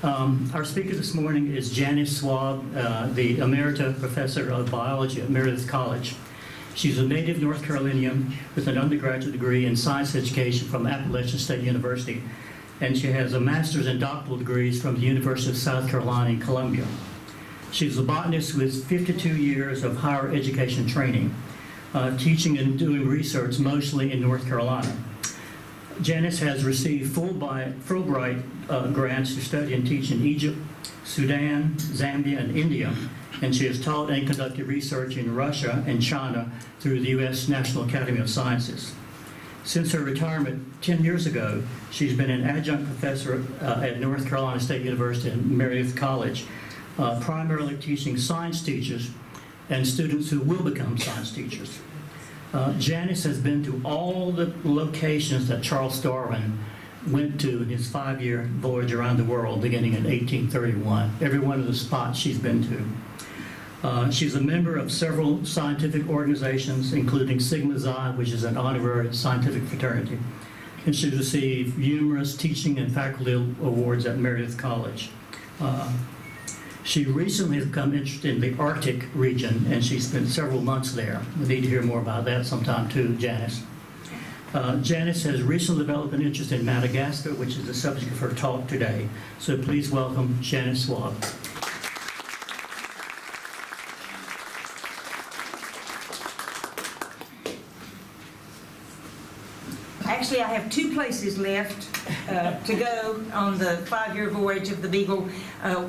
Our speaker this morning is Janice Swab, the Emerita Professor of Biology at Meredith College. She's a native North Carolinian with an undergraduate degree in science education from Appalachian State University, and she has a master's and doctoral degrees from the University of South Carolina in Columbia. She's a botanist with 52 years of higher education training, teaching and doing research mostly in North Carolina. Janice has received Fulbright grants to study and teach in Egypt, Sudan, Zambia, and India, and she has taught and conducted research in Russia and China through the U.S. National Academy of Sciences. Since her retirement 10 years ago, she's been an adjunct professor at North Carolina State University and Meredith College, primarily teaching science teachers and students who will become science teachers. Janice has been to all the locations that Charles Darwin went to in his 5-year voyage around the world beginning in 1831. Every one of the spots she's been to. She's a member of several scientific organizations, including Sigma Xi, which is an honorary scientific fraternity. And she received numerous teaching and faculty awards at Meredith College. She recently has become interested in the Arctic region, and she spent several months there. We need to hear more about that sometime too, Janice. Janice has recently developed an interest in Madagascar, which is the subject of her talk today. So please welcome Janice Swab. Actually, I have 2 places left to go on the 5-year voyage of the Beagle.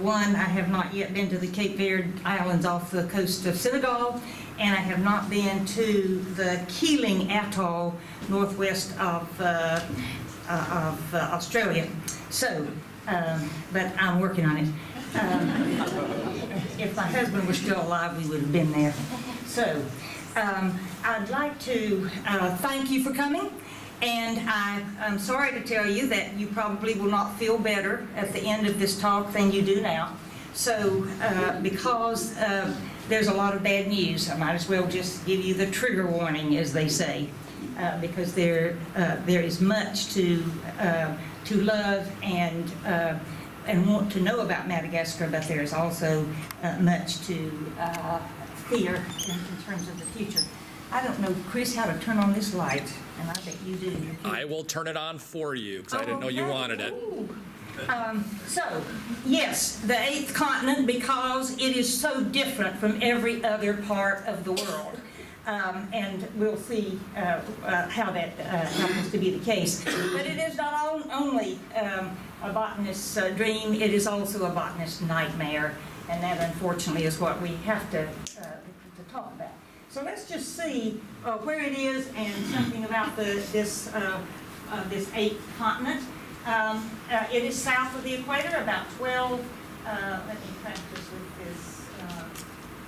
One, I have not yet been to the Cape Verde Islands off the coast of Senegal, and I have not been to the Keeling Atoll northwest of Australia. So, but I'm working on it. If my husband were still alive, we would have been there. So, I'd like to thank you for coming. And I'm sorry to tell you that you probably will not feel better at the end of this talk than you do now. So because there's a lot of bad news, I might as well just give you the trigger warning, as they say, because there is much to love and want to know about Madagascar, but there is also much to fear in terms of the future. I don't know, Chris, how to turn on this light, and I bet you do. I will turn it on for you, because I didn't know you wanted it. So, yes, the 8th continent, because it is so different from every other part of the world. And we'll see how that happens to be the case. But it is not only a botanist's dream, it is also a botanist's nightmare, and that, unfortunately, is what we have to talk about. So let's just see where it is and something about this 8th continent. It is south of the equator, about 12, let me practice with this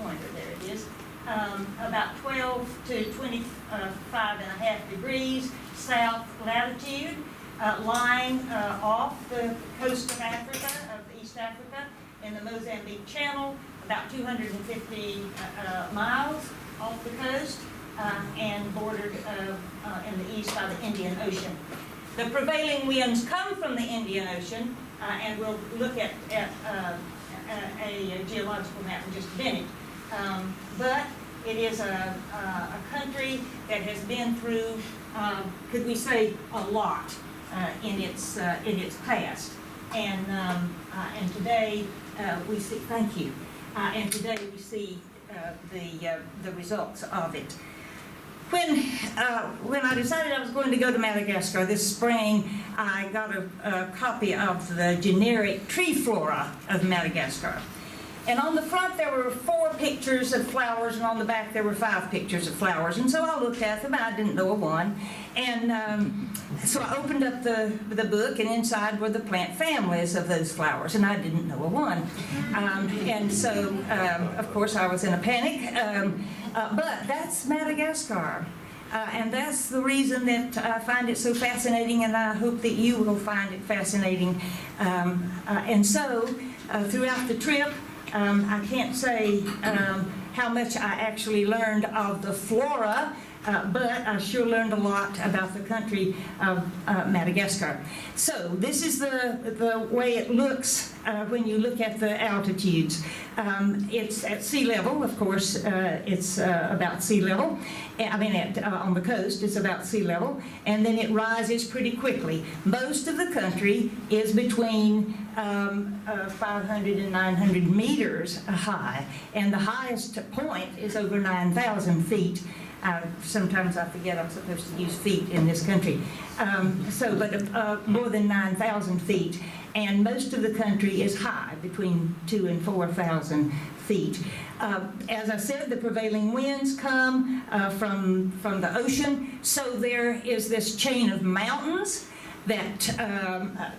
pointer, there it is, about 12 to 25.5 degrees south latitude, lying off the coast of Africa, of East Africa, in the Mozambique Channel, about 250 miles off the coast, and bordered in the east by the Indian Ocean. The prevailing winds come from the Indian Ocean, and we'll look at a geological map in just a minute. But it is a country that has been through, could we say, a lot in its past. And today we see. Thank you. And today we see the results of it. When I decided I was going to go to Madagascar this spring, I got a copy of the generic tree flora of Madagascar. And on the front there were 4 pictures of flowers, and on the back there were 5 pictures of flowers. And so I looked at them, I didn't know a one. And so I opened up the book, and inside were the plant families of those flowers, and I didn't know a one. And so, of course, I was in a panic. But that's Madagascar. And that's the reason that I find it so fascinating, and I hope that you will find it fascinating. And so, throughout the trip, I can't say how much I actually learned of the flora but I sure learned a lot about the country of Madagascar. So this is the way it looks when you look at the altitudes. It's at sea level, of course. It's about sea level. I mean, on the coast, it's about sea level, and then it rises pretty quickly. Most of the country is between 500 and 900 meters high, and the highest point is over 9,000 feet. Sometimes I forget I'm supposed to use feet in this country. But more than 9,000 feet. And most of the country is high, between 2,000 and 4,000 feet. As I said, the prevailing winds come from the ocean. So there is this chain of mountains that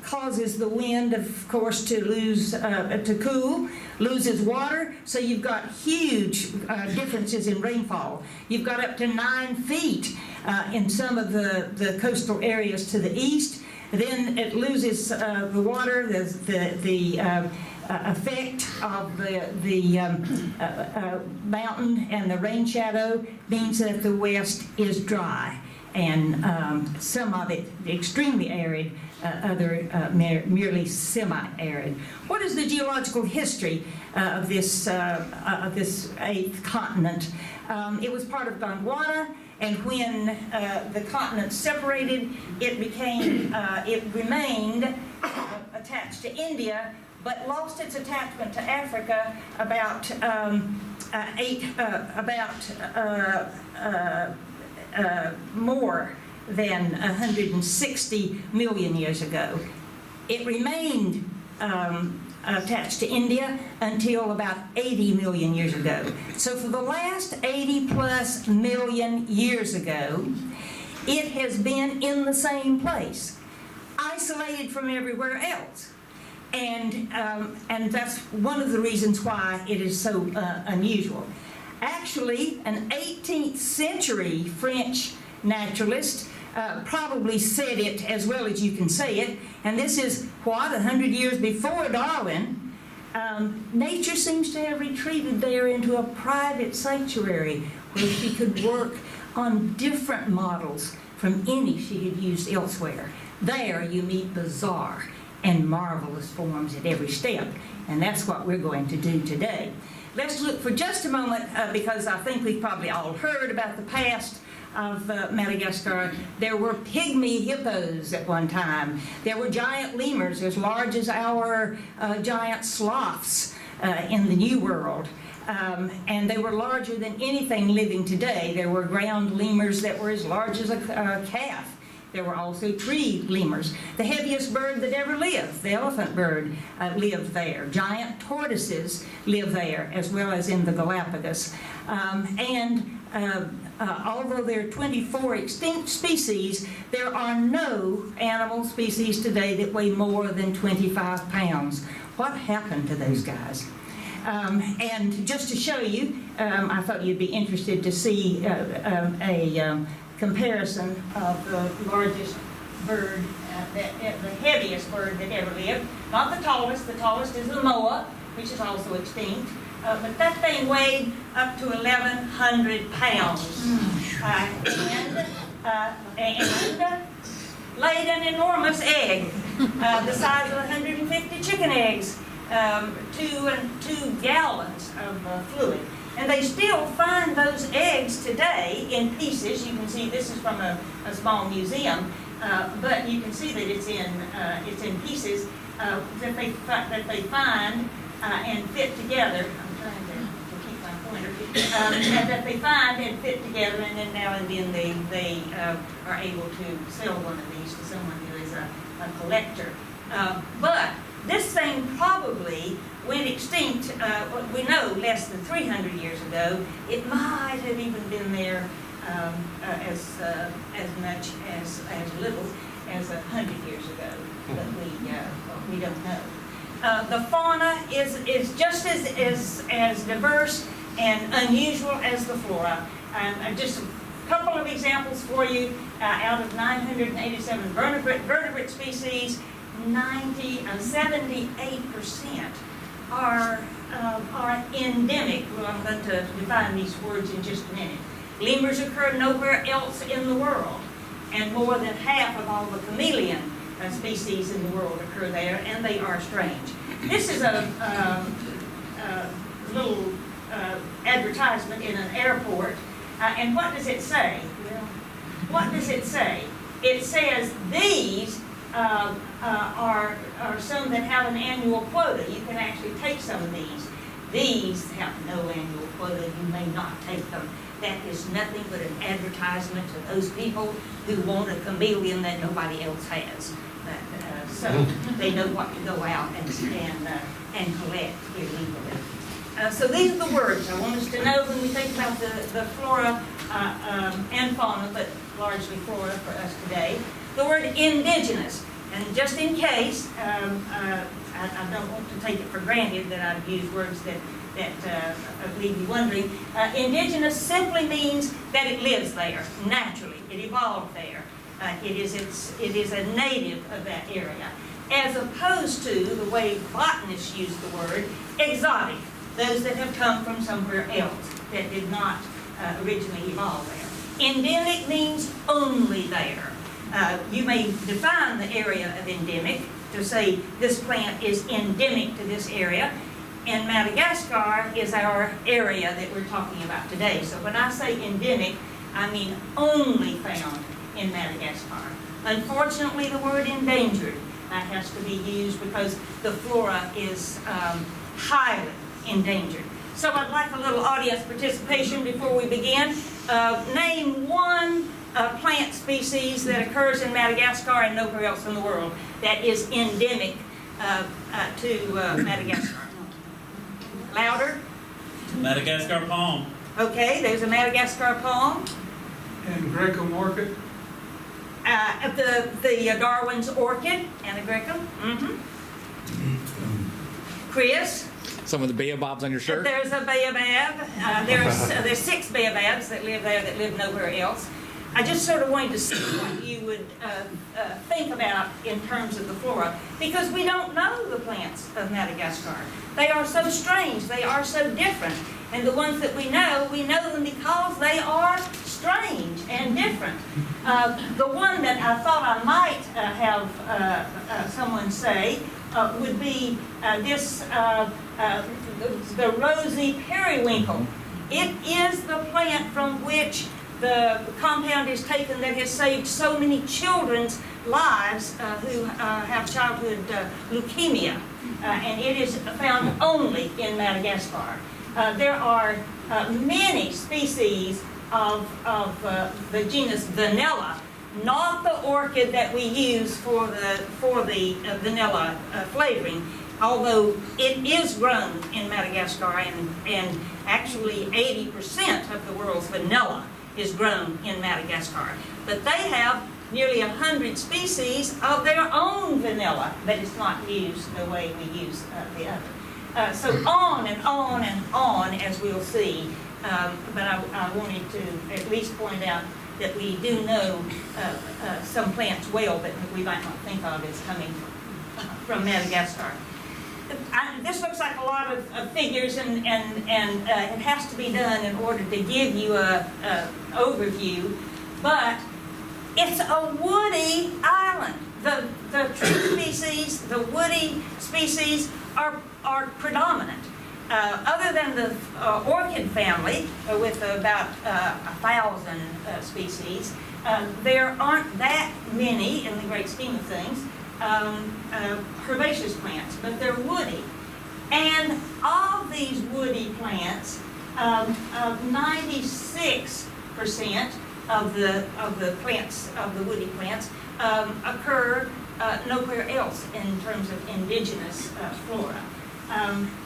causes the wind, of course, to cool, loses water. So you've got huge differences in rainfall. You've got up to 9 feet in some of the coastal areas to the east. Then it loses the water. The effect of the mountain and the rain shadow means that the west is dry, and some of it extremely arid, other merely semi-arid. What is the geological history of this eighth continent? It was part of Gondwana, and when the continent separated, it remained attached to India, but lost its attachment to Africa about more than 160 million years ago. It remained attached to India until about 80 million years ago. So for the last 80 plus million years ago, it has been in the same place, isolated from everywhere else. And that's one of the reasons why it is so unusual. Actually, an 18th century French naturalist probably said it as well as you can say it, and this is, 100 years before Darwin. Nature seems to have retreated there into a private sanctuary where she could work on different models from any she had used elsewhere. There you meet bizarre and marvelous forms at every step, and that's what we're going to do today. Let's look for just a moment, because I think we've probably all heard about the past of Madagascar. There were pygmy hippos at one time. There were giant lemurs as large as our giant sloths in the New World. And they were larger than anything living today. There were ground lemurs that were as large as a calf. There were also tree lemurs. The heaviest bird that ever lived, the elephant bird, lived there. Giant tortoises live there, as well as in the Galapagos. Although there are 24 extinct species, there are no animal species today that weigh more than 25 pounds. What happened to those guys? And just to show you, I thought you'd be interested to see a comparison of the largest bird, the heaviest bird that ever lived. Not the tallest is the moa, which is also extinct. But that thing weighed up to 1,100 pounds. And laid an enormous egg, the size of 150 chicken eggs, 2 gallons of fluid. And they still find those eggs today in pieces. You can see this is from a small museum, but you can see that it's in pieces that they find and fit together. I'm trying to keep my pointer. And that they find and fit together, and then now and then they are able to sell one of these to someone who is a collector. But this thing probably went extinct, we know, less than 300 years ago. It might have even been there as much as little as 100 years ago, but we don't know. The fauna is just as diverse and unusual as the flora. Just a couple of examples for you. Out of 987 vertebrate species, 78% are endemic. Well, I'm going to define these words in just a minute. Lemurs occur nowhere else in the world, and more than half of all the chameleon species in the world occur there, and they are strange. This is a little advertisement in an airport, and what does it say? What does it say? It says these are some that have an annual quota. You can actually take some of these. These have no annual quota. You may not take them. That is nothing but an advertisement to those people who want a chameleon that nobody else has. So they know what to go out and collect illegally. So these are the words I want us to know when we think about the flora and fauna, but largely flora for us today. The word indigenous, and just in case, I don't want to take it for granted that I've used words that leave you wondering. Indigenous simply means that it lives there naturally. It evolved there. It is a native of that area, as opposed to the way botanists use the word exotic, those that have come from somewhere else that did not originally evolve there. Endemic means only there. You may define the area of endemic to say this plant is endemic to this area, and Madagascar is our area that we're talking about today. So when I say endemic, I mean only found in Madagascar. Unfortunately, the word endangered has to be used because the flora is highly endangered. So I'd like a little audience participation before we begin. Name one plant species that occurs in Madagascar and nowhere else in the world that is endemic to Madagascar. Louder? Madagascar palm. Okay, there's a Madagascar palm. And Greco orchid. The Darwin's orchid, Anagraecum. Chris? Some of the baobabs on your shirt? There's a baobab. There's 6 baobabs that live there that live nowhere else. I just sort of wanted to see what you would think about in terms of the flora, because we don't know the plants of Madagascar. They are so strange. They are so different. And the ones that we know them because they are strange and different. The one that I thought I might have someone say would be the Rosy Periwinkle. It is the plant from which the compound is taken that has saved so many children's lives who have childhood leukemia. And it is found only in Madagascar. There are many species of the genus Vanilla, not the orchid that we use for the vanilla flavoring, although it is grown in Madagascar, and actually 80% of the world's vanilla is grown in Madagascar. But they have nearly 100 species of their own vanilla, but it's not used the way we use the other. So on and on and on, as we'll see. But I wanted to at least point out that we do know some plants well that we might not think of as coming from Madagascar. This looks like a lot of figures, and it has to be done in order to give you an overview, but it's a woody island. The tree species, the woody species are predominant. Other than the orchid family, with about 1,000 species, there aren't that many in the great scheme of things herbaceous plants, but they're woody. And of these woody plants, 96% of the plants, of the woody plants, occur nowhere else in terms of indigenous flora.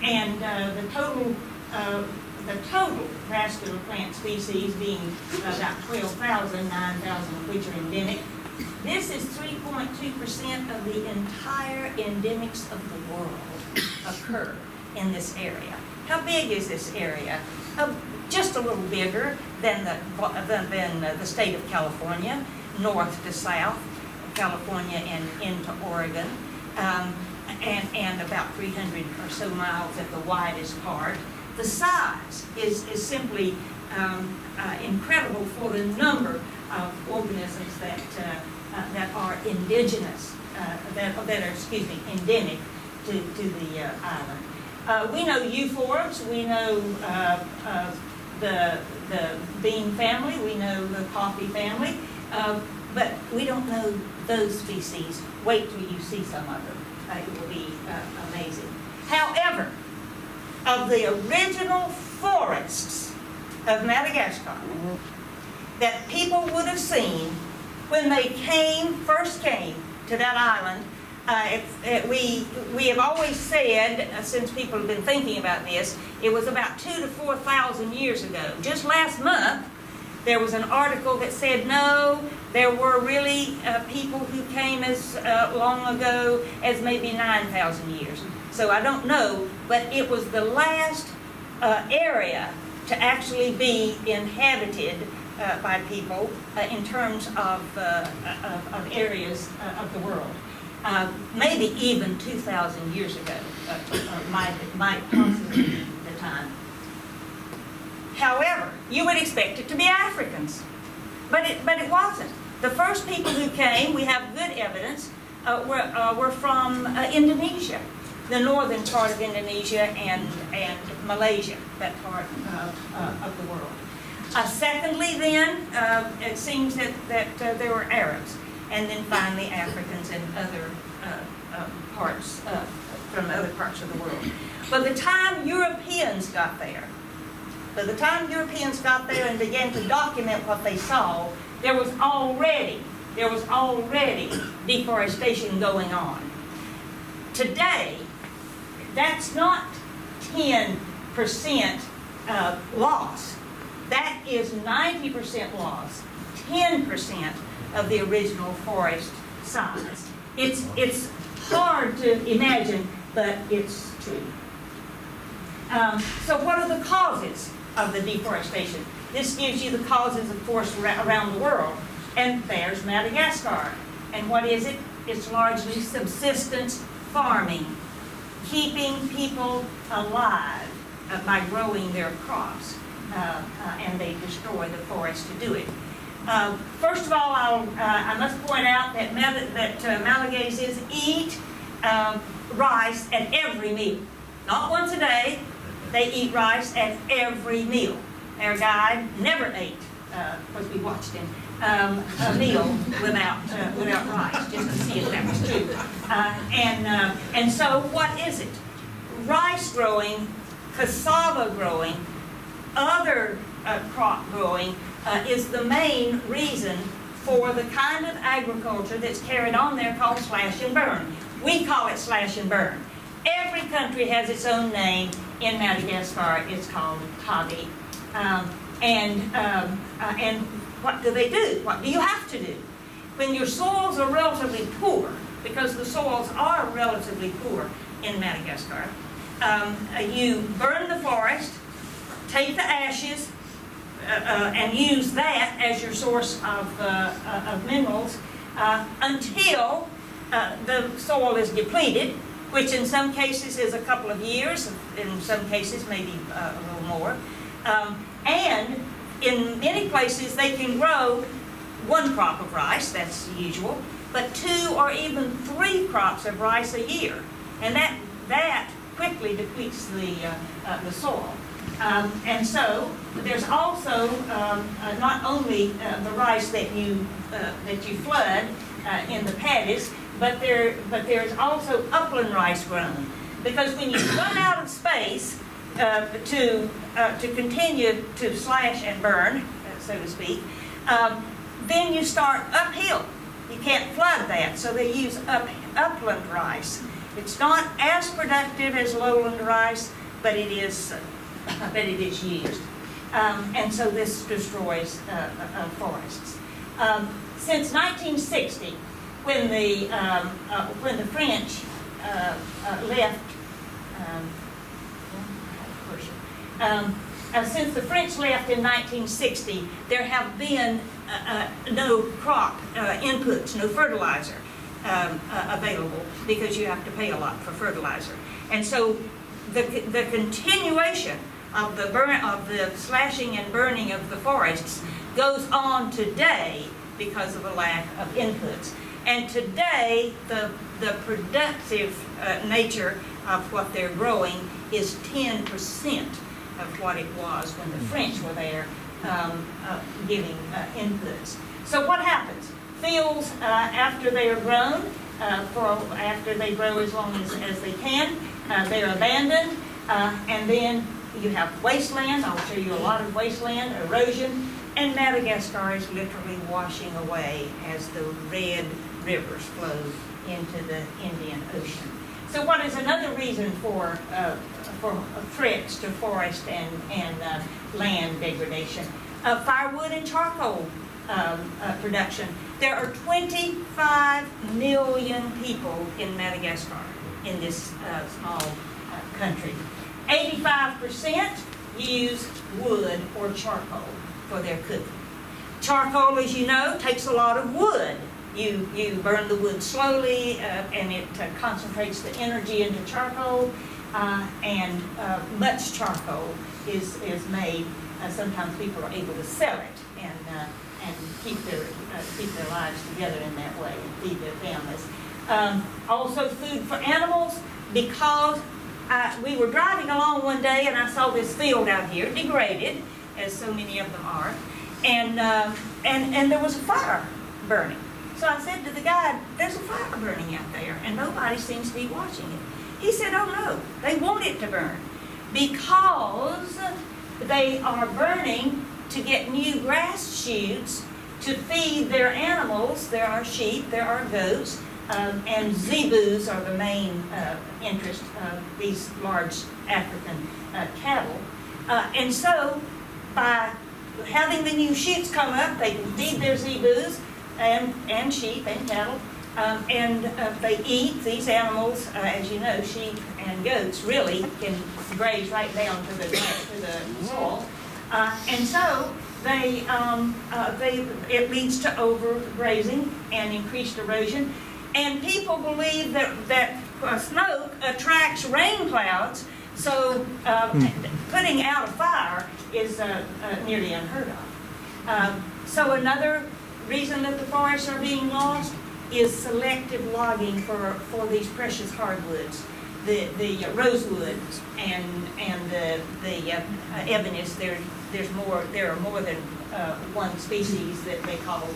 And the total vascular plant species being about 12,000, 9,000 of which are endemic. This is 3.2% of the entire endemics of the world occur in this area. How big is this area? Just a little bigger than the state of California, north to south, California and into Oregon, and about 300 or so miles at the widest part. The size is simply incredible for the number of organisms that are indigenous, that are endemic to the island. We know euphorbs, we know the bean family, we know the coffee family, but we don't know those species. Wait till you see some of them. It will be amazing. However, of the original forests of Madagascar that people would have seen when they first came to that island, we have always said, since people have been thinking about this, it was about 2,000 to 4,000 years ago. Just last month, there was an article that said, no, there were really people who came as long ago as maybe 9,000 years. So I don't know, but it was the last area to actually be inhabited by people in terms of areas of the world. Maybe even 2,000 years ago might possibly be the time. However, you would expect it to be Africans, but it wasn't. The first people who came, we have good evidence, were from Indonesia, the northern part of Indonesia and Malaysia, that part of the world. Secondly, then, it seems that there were Arabs, and then finally Africans and other parts from other parts of the world. By the time Europeans got there and began to document what they saw, there was already deforestation going on. Today, that's not 10% loss. That is 90% loss, 10% of the original forest size. It's hard to imagine, but it's true. So what are the causes of the deforestation? This gives you the causes, of course, around the world. And there's Madagascar. And what is it? It's largely subsistence farming, keeping people alive by growing their crops. And they destroy the forest to do it. First of all, I must point out that Malagasys eat rice at every meal. Not once a day, they eat rice at every meal. Our guide never ate, because we watched him, a meal without rice, just to see if that was true. And so what is it? Rice growing, cassava growing, other crop growing is the main reason for the kind of agriculture that's carried on there called slash and burn. We call it slash and burn. Every country has its own name. In Madagascar, it's called hobby. And what do they do? What do you have to do? When your soils are relatively poor, because the soils are relatively poor in Madagascar, you burn the forest, take the ashes, and use that as your source of minerals until the soil is depleted, which in some cases is a couple of years, in some cases maybe a little more. And in many places they can grow one crop of rice, that's usual, but 2 or even 3 crops of rice a year. And that quickly depletes the soil. And so there's also not only the rice that you flood in the paddies, but there's also upland rice grown, because when you run out of space to continue to slash and burn, so to speak, then you start uphill. You can't flood that, so they use upland rice. It's not as productive as lowland rice, but it is used. And so this destroys forests. Since 1960, when the French left, since the French left in 1960, there have been no crop inputs, no fertilizer available, because you have to pay a lot for fertilizer. And so the continuation of the slashing and burning of the forests goes on today because of a lack of inputs. And today, the productive nature of what they're growing is 10% of what it was when the French were there giving inputs. So what happens? Fields, after they are grown, after they grow as long as they can, they're abandoned, and then you have wasteland. I'll show you a lot of wasteland, erosion, and Madagascar is literally washing away as the red rivers flow into the Indian Ocean. So what is another reason for threats to forest and land degradation? Firewood and charcoal production. There are 25 million people in Madagascar, in this small country. 85% use wood or charcoal for their cooking. Charcoal, as you know, takes a lot of wood. You burn the wood slowly, and it concentrates the energy into charcoal, and much charcoal is made. Sometimes people are able to sell it and keep their lives together in that way and feed their families. Also food for animals, because we were driving along one day and I saw this field out here, degraded, as so many of them are, and there was a fire burning. So I said to the guide, there's a fire burning out there, and nobody seems to be watching it. He said, oh no, they want it to burn, because they are burning to get new grass shoots to feed their animals. There are sheep, there are goats, and zebus are the main interest of these large African cattle. And so by having the new shoots come up, they can feed their zebus and sheep and cattle, and they eat. These animals, as you know, sheep and goats really can graze right down to the soil, and so it leads to overgrazing and increased erosion. And people believe that smoke attracts rain clouds, so putting out a fire is nearly unheard of. So another reason that the forests are being lost is selective logging for these precious hardwoods, the rosewood and the ebonist. There are more than one species that they call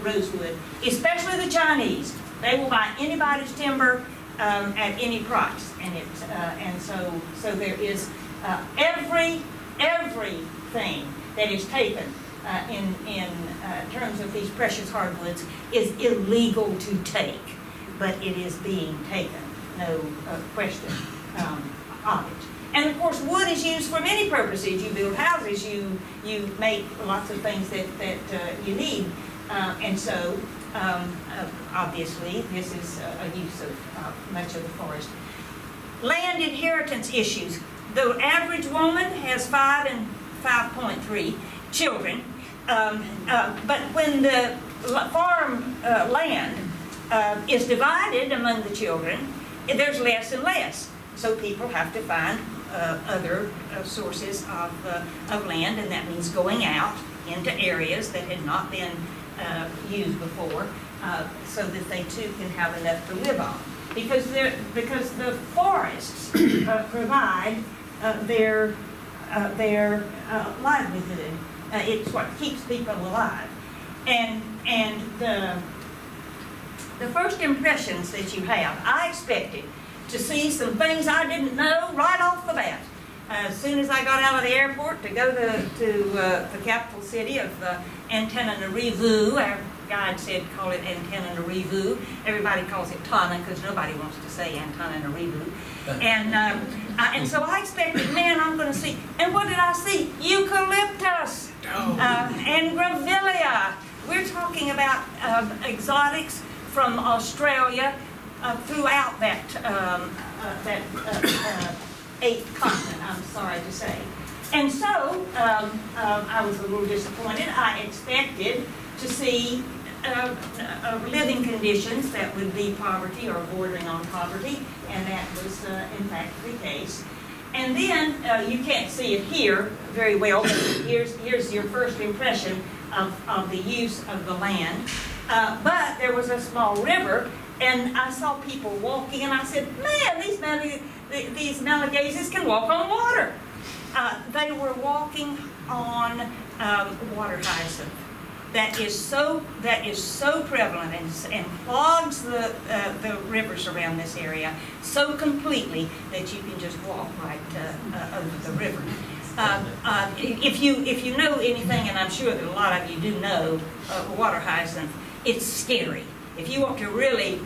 rosewood, especially the Chinese. They will buy anybody's timber at any price, and so there is everything that is taken in terms of these precious hardwoods is illegal to take, but it is being taken, no question of it. And of course, wood is used for many purposes. You build houses, you make lots of things that you need, and so obviously this is a use of much of the forest. Land inheritance issues. The average woman has 5 and 5.3 children, but when the farm land is divided among the children, there's less and less. So people have to find other sources of land, and that means going out into areas that had not been used before, so that they too can have enough to live on. Because the forests provide their livelihood. It's what keeps people alive. And the first impressions that you have, I expected to see some things I didn't know right off the bat. As soon as I got out of the airport to go to the capital city of Antananarivo, our guide said call it Antananarivo. Everybody calls it Tana because nobody wants to say Antananarivo. And so I expected, man, I'm going to see. And what did I see? Eucalyptus and grevillea. We're talking about exotics from Australia throughout that eighth continent, I'm sorry to say. And so I was a little disappointed. I expected to see living conditions that would be poverty or bordering on poverty, and that was in fact the case. And then, you can't see it here very well, but here's your first impression of the use of the land. But there was a small river, and I saw people walking, and I said, man, these Malagasys can walk on water. They were walking on water hyacinth. That is so prevalent and clogs the rivers around this area so completely that you can just walk right over the river. If you know anything, and I'm sure that a lot of you do know, water hyacinth, it's scary. If you want to really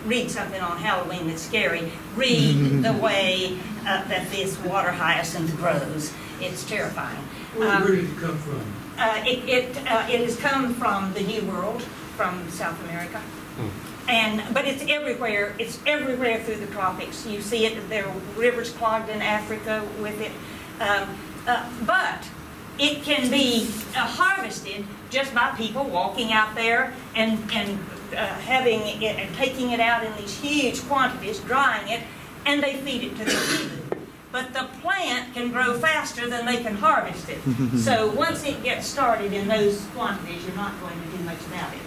read something on Halloween that's scary, read the way that this water hyacinth grows. It's terrifying. Where did it come from? It has come from the New World, from South America, but it's everywhere. It's everywhere through the tropics. You see it. There are rivers clogged in Africa with it, but it can be harvested just by people walking out there and having it and taking it out in these huge quantities, drying it, and they feed it to the seafood. But the plant can grow faster than they can harvest it. So once it gets started in those quantities, you're not going to do much about it.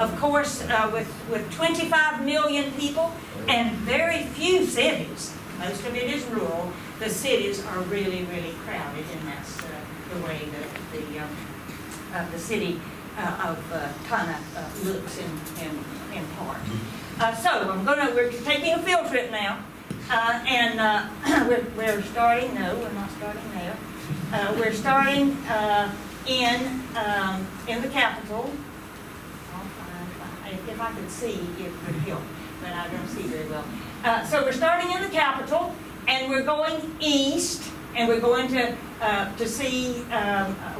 Of course, with 25 million people and very few cities, most of it is rural, the cities are really, really crowded, and that's the way the city of Tana looks in part. So we're taking a field trip now. We're starting, no, we're not starting there. We're starting in the capital. If I could see, it would help, but I don't see very well. So we're starting in the capital, and we're going east, and we're going to see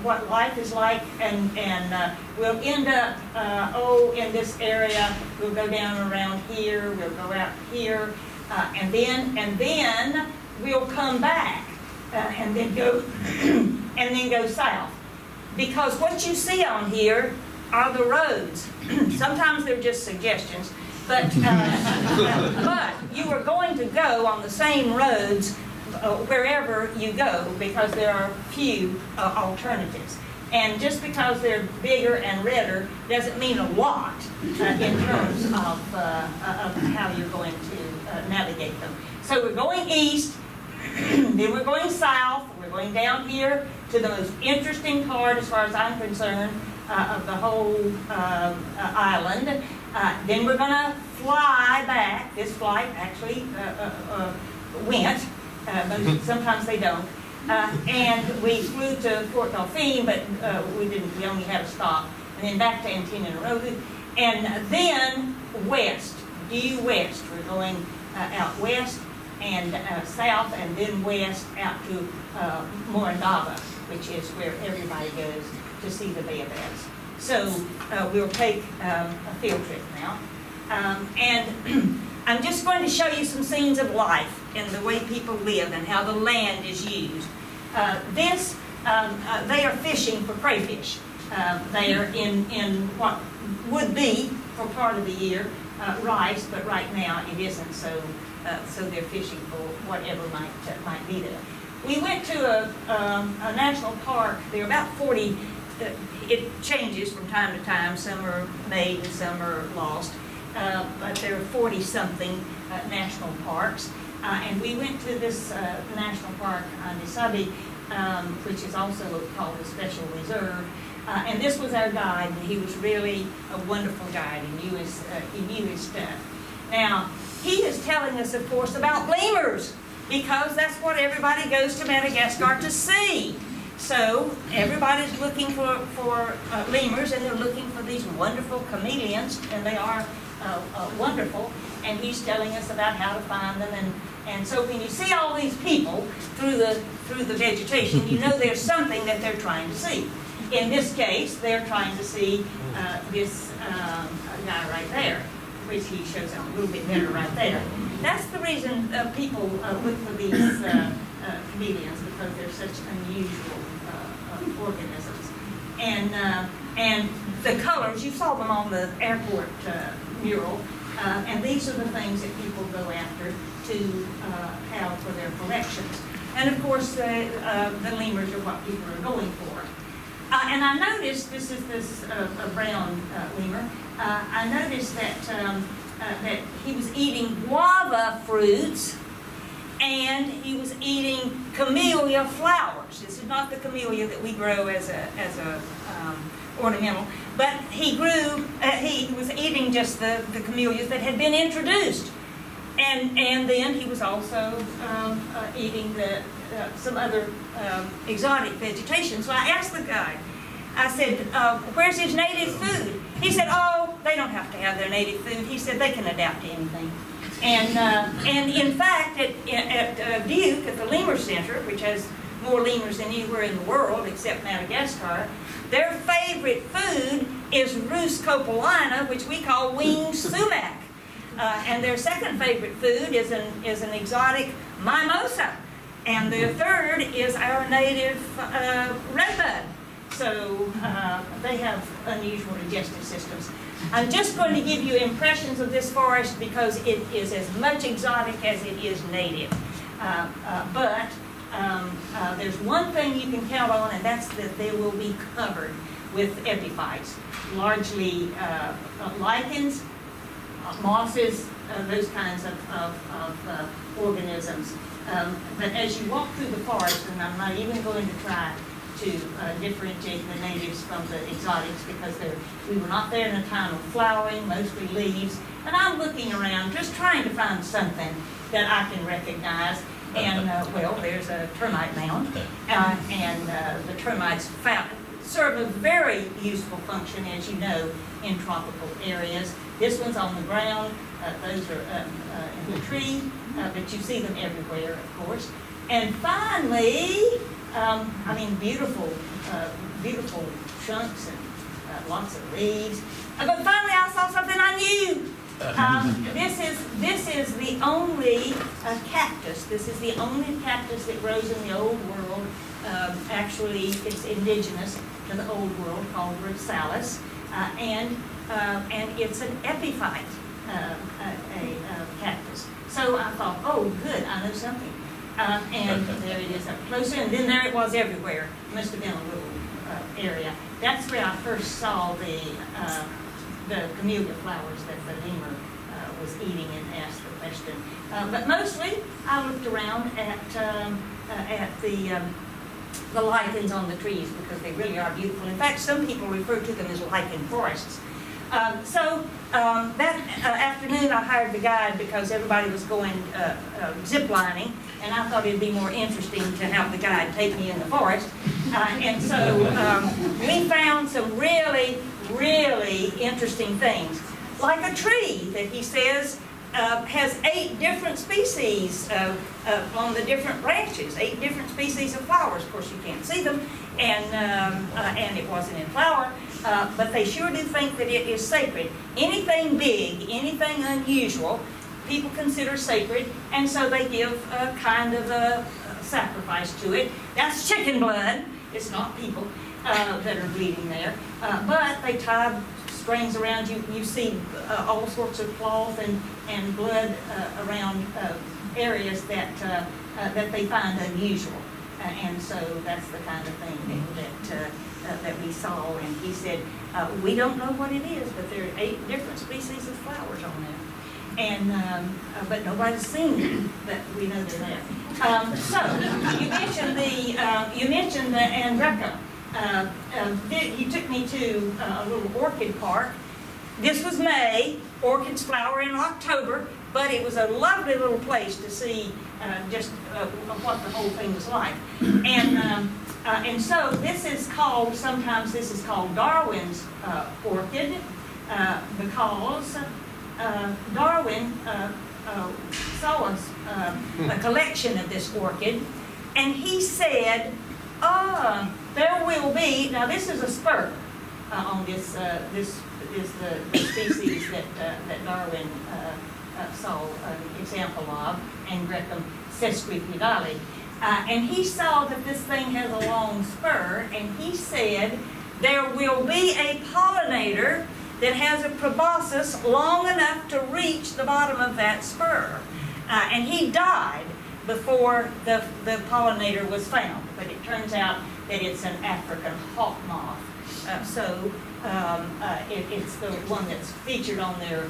what life is like, and we'll end up, in this area. We'll go down around here, we'll go out here, and then we'll come back and then go south, because what you see on here are the roads. Sometimes they're just suggestions, but you are going to go on the same roads wherever you go, because there are few alternatives. And just because they're bigger and redder doesn't mean a lot in terms of how you're going to navigate them. So we're going east, then we're going south, we're going down here to the most interesting part, as far as I'm concerned, of the whole island. Then we're going to fly back. This flight actually went, but sometimes they don't. And we flew to Port Dauphine, but we didn't. We only had a stop, and then back to Antananarivo, and then west, due west. We're going out west and south, and then west out to Morondava, which is where everybody goes to see the baobabs. So we'll take a field trip now, and I'm just going to show you some scenes of life and the way people live and how the land is used. They are fishing for crayfish. They are in what would be, for part of the year, rice, but right now it isn't, so they're fishing for whatever might be there. We went to a national park. There are about 40, it changes from time to time. Some are made and some are lost, but there are 40-something national parks. And we went to this national park, Nisabi, which is also called a special reserve. And this was our guide, and he was really a wonderful guide. He knew his stuff. Now, he is telling us, of course, about lemurs, because that's what everybody goes to Madagascar to see. So everybody's looking for lemurs, and they're looking for these wonderful chameleons, and they are wonderful. And he's telling us about how to find them, and so when you see all these people through the vegetation, you know there's something that they're trying to see. In this case, they're trying to see this guy right there, which he shows a little bit better right there. That's the reason people look for these chameleons, because they're such unusual organisms. And the colors, you saw them on the airport mural, and these are the things that people go after. to have for their collections. And of course, the lemurs are what people are going for. And I noticed, this is a brown lemur, I noticed that he was eating guava fruits and he was eating camellia flowers. This is not the camellia that we grow as a ornamental, but he was eating just the camellias that had been introduced. And then he was also eating some other exotic vegetation. So I asked the guy, I said, where's his native food? He said, oh, they don't have to have their native food. He said they can adapt to anything. And in fact, at Duke, at the Lemur Center, which has more lemurs than anywhere in the world except Madagascar, their favorite food is Rus copulina, which we call winged sumac. And their second favorite food is an exotic mimosa. And the third is our native redbud. So they have unusual digestive systems. I'm just going to give you impressions of this forest because it is as much exotic as it is native. But there's one thing you can count on, and that's that they will be covered with epiphytes, largely lichens, mosses, those kinds of organisms. But as you walk through the forest, and I'm not even going to try to differentiate the natives from the exotics because we were not there in a time of flowering, mostly leaves. And I'm looking around just trying to find something that I can recognize. And, well, there's a termite mound. And the termites serve a very useful function, as you know, in tropical areas. This one's on the ground. Those are in the tree, but you see them everywhere, of course. And finally, beautiful chunks and lots of leaves. But finally, I saw something I knew. This is the only cactus. This is the only cactus that grows in the old world. Actually, it's indigenous to the old world, called Rossalis, and it's an epiphyte, a cactus. So I thought, oh, good, I know something. And there it is up close, and then there it was everywhere. It must have been a little area. That's where I first saw the camellia flowers that the lemur was eating and asked the question. But mostly, I looked around at the lichens on the trees because they really are beautiful. In fact, some people refer to them as lichen forests. That afternoon I hired the guide because everybody was going zip lining, and I thought it'd be more interesting to have the guide take me in the forest. And so we found some really, really interesting things. Like a tree that he says has 8 different species on the different branches, 8 different species of flowers. Of course, you can't see them, and it wasn't in flower, but they sure do think that it is sacred. Anything big, anything unusual, people consider sacred, and so they give a kind of a sacrifice to it. That's chicken blood. It's not people that are bleeding there, but they tie strings around you. You see all sorts of cloth and blood around areas that they find unusual, and so that's the kind of thing that we saw. And he said, we don't know what it is, but there are 8 different species of flowers on there. And but nobody's seen them, but we know they're there. So you mentioned the Andreca. You took me to a little orchid park. This was May. Orchids flower in October, but it was a lovely little place to see just what the whole thing was like. And so sometimes this is called Darwin's orchid because Darwin saw a collection of this orchid, and he said, there will be, now this is a spur on this, this is the species that Darwin saw an example of, Angrecum sesquipedale. And he saw that this thing has a long spur, and he said there will be a pollinator that has a proboscis long enough to reach the bottom of that spur. And he died before the pollinator was found, but it turns out that it's an African hawk moth. It's the one that's featured on their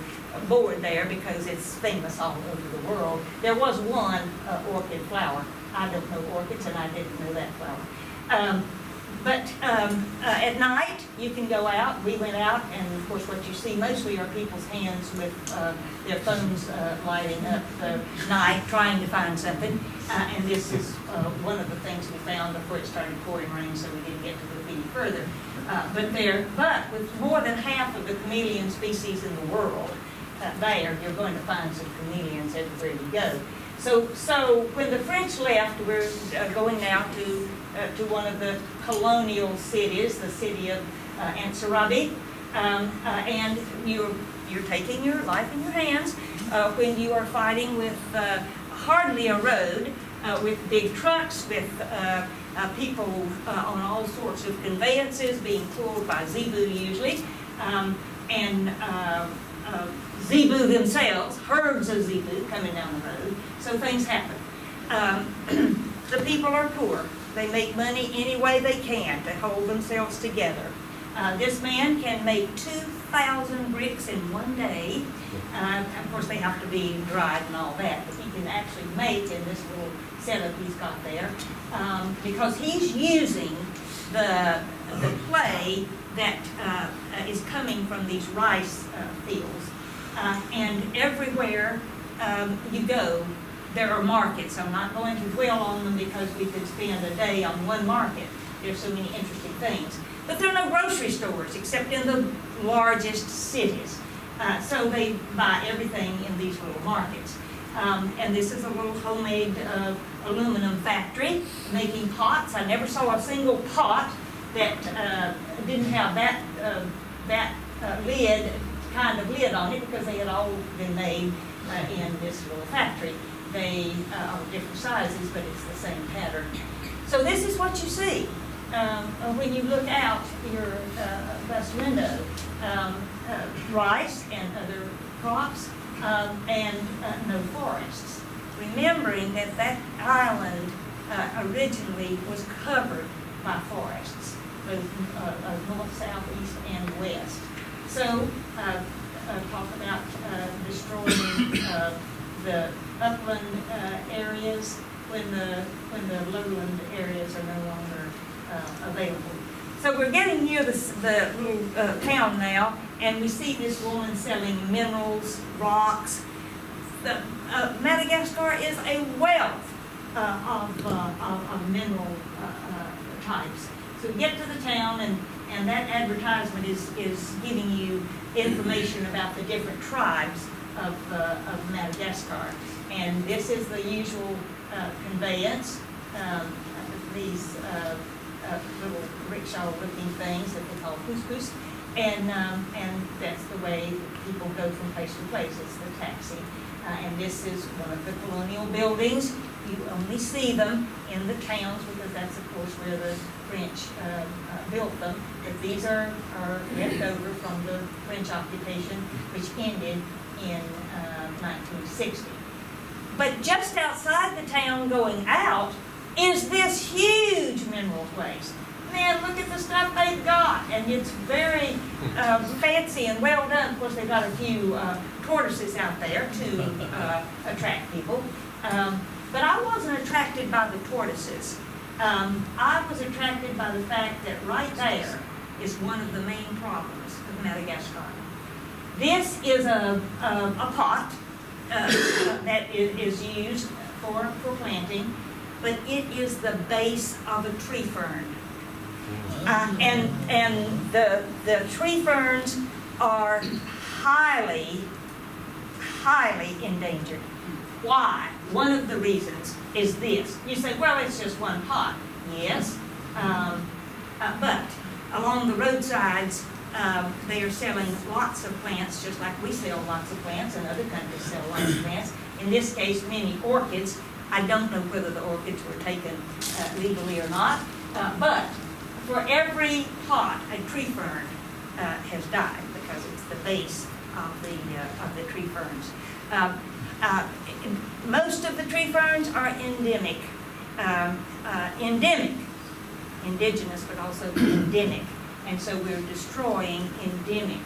board there because it's famous all over the world. There was one orchid flower. I don't know orchids, and I didn't know that flower. But at night, you can go out. We went out, and of course what you see mostly are people's hands with their phones lighting up the night, trying to find something. And this is one of the things we found before it started pouring rain, so we didn't get to look any further. But with more than half of the chameleon species in the world, you're going to find some chameleons everywhere you go. So when the French left, we're going now to one of the colonial cities, the city of Ansarabi, and you're taking your life in your hands when you are fighting with hardly a road, with big trucks, with people on all sorts of conveyances being pulled by zebu usually, and zebu themselves, herds of zebu coming down the road. So things happen. The people are poor. They make money any way they can to hold themselves together. This man can make 2,000 bricks in one day. Of course, they have to be dried and all that, but he can actually make in this little setup he's got there because he's using the clay that is coming from these rice fields. And everywhere you go, there are markets. I'm not going to dwell on them because we could spend a day on one market. There's so many interesting things. But there are no grocery stores except in the largest cities. So they buy everything in these little markets. And this is a little homemade aluminum factory making pots. I never saw a single pot that didn't have that lid, kind of lid on it, because they had all been made in this little factory. They are different sizes, but it's the same pattern. So this is what you see when you look out your bus window. Rice and other crops, and no forests. Remembering that that island originally was covered by forests, both north, south, east, and west. So talk about destroying the upland areas when the lowland areas are no longer available. So we're getting near the little town now, and we see this woman selling minerals, rocks. Madagascar is a wealth of mineral types. So we get to the town, and that advertisement is giving you information about the different tribes of Madagascar. And this is the usual conveyance, these little rickshaw-looking things that they call couscous, and that's the way people go from place to place. It's the taxi, and this is one of the colonial buildings. You only see them in the towns because that's, of course, where the French built them. But these are left over from the French occupation, which ended in 1960. But just outside the town, going out, is this huge mineral place. Man, look at the stuff they've got, and it's very fancy and well done. Of course, they've got a few tortoises out there to attract people. But I wasn't attracted by the tortoises. I was attracted by the fact that right there is one of the main problems of Madagascar. This is a pot that is used for planting, but it is the base of a tree fern. And the tree ferns are highly endangered. Why? One of the reasons is this. You say, well, it's just one pot. Yes, but along the roadsides, they are selling lots of plants, just like we sell lots of plants, and other countries sell lots of plants. In this case, many orchids. I don't know whether the orchids were taken legally or not, but for every pot, a tree fern has died because it's the base of the tree ferns. Most of the tree ferns are endemic, indigenous, but also endemic. And so we're destroying endemic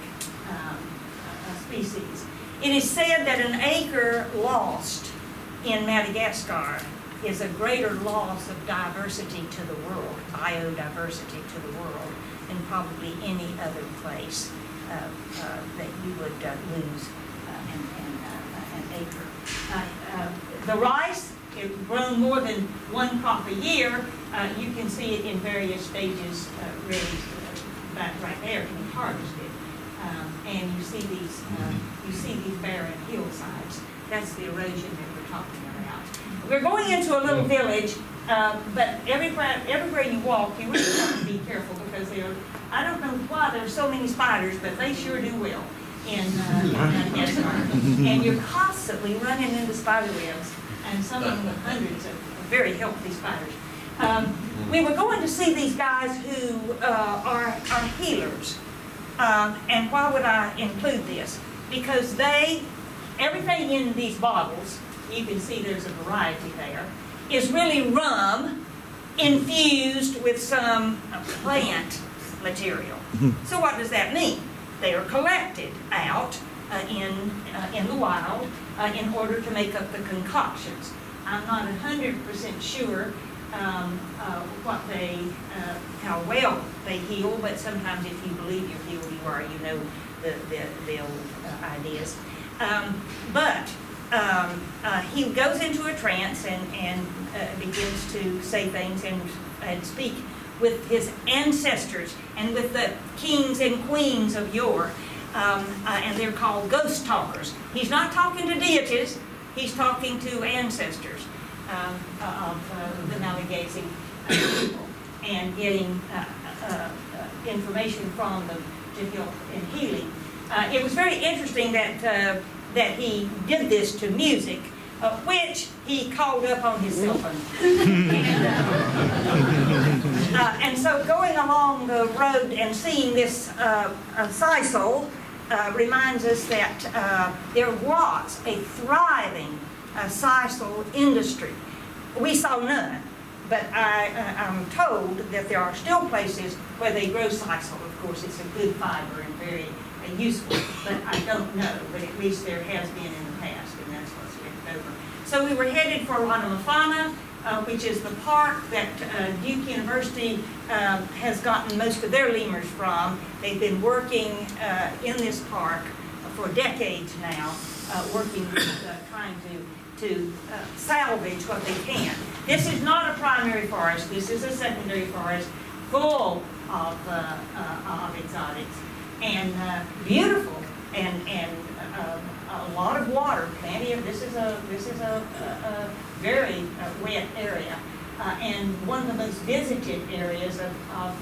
species. It is said that an acre lost in Madagascar is a greater loss of diversity to the world, biodiversity to the world, than probably any other place that you would lose an acre. The rice, it's grown more than one crop a year. You can see it in various stages, ready right there to be harvested. And you see these barren hillsides. That's the erosion that we're talking about. We're going into a little village, but everywhere you walk, you really have to be careful because I don't know why there's so many spiders, but they sure do well in Madagascar. And you're constantly running into spider webs, and some of them with hundreds of very healthy spiders. We were going to see these guys who are healers. And why would I include this? Because everything in these bottles, you can see there's a variety there, is really rum infused with some plant material. So what does that mean? They are collected out in the wild in order to make up the concoctions. I'm not 100% sure how well they heal, but sometimes if you believe you're healed, you are. You know the old ideas. But he goes into a trance and begins to say things and speak with his ancestors and with the kings and queens of yore, and they're called ghost talkers. He's not talking to deities, he's talking to ancestors of the navigating people and getting information from them to help in healing. It was very interesting that he did this to music, which he called up on his cell phone. And so going along the road and seeing this sisal reminds us that there was a thriving sisal industry. We saw none, but I'm told that there are still places where they grow sisal. Of course, it's a good fiber and very useful, but I don't know. But at least there has been in the past, and that's what's left over. So we were headed for Wanamafana, which is the park that Duke University has gotten most of their lemurs from. They've been working in this park for decades now, trying to salvage what they can. This is not a primary forest. This is a secondary forest full of exotics and beautiful and a lot of water. Plenty of this is a very wet area and one of the most visited areas of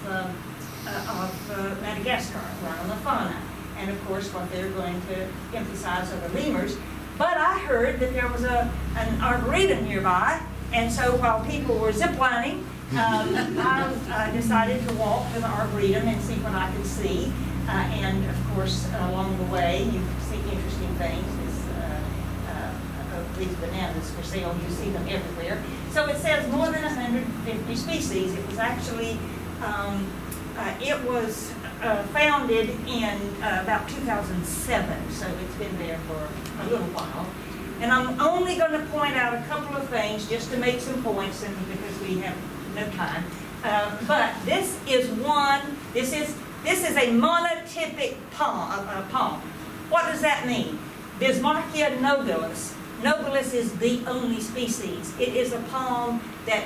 Madagascar, Wanamafana. And of course, what they're going to emphasize are the lemurs. But I heard that there was an arboretum nearby, and so while people were ziplining, I decided to walk to the arboretum and see what I could see. And of course, along the way, you see interesting things. These bananas for sale, you see them everywhere. So it says more than 150 species. It was actually, founded in about 2007, so it's been there for a little while. And I'm only going to point out a couple of things just to make some points, and because we have no time. But this is a monotypic palm. What does that mean? Bismarckia nobilis. Nobilis is the only species. It is a palm that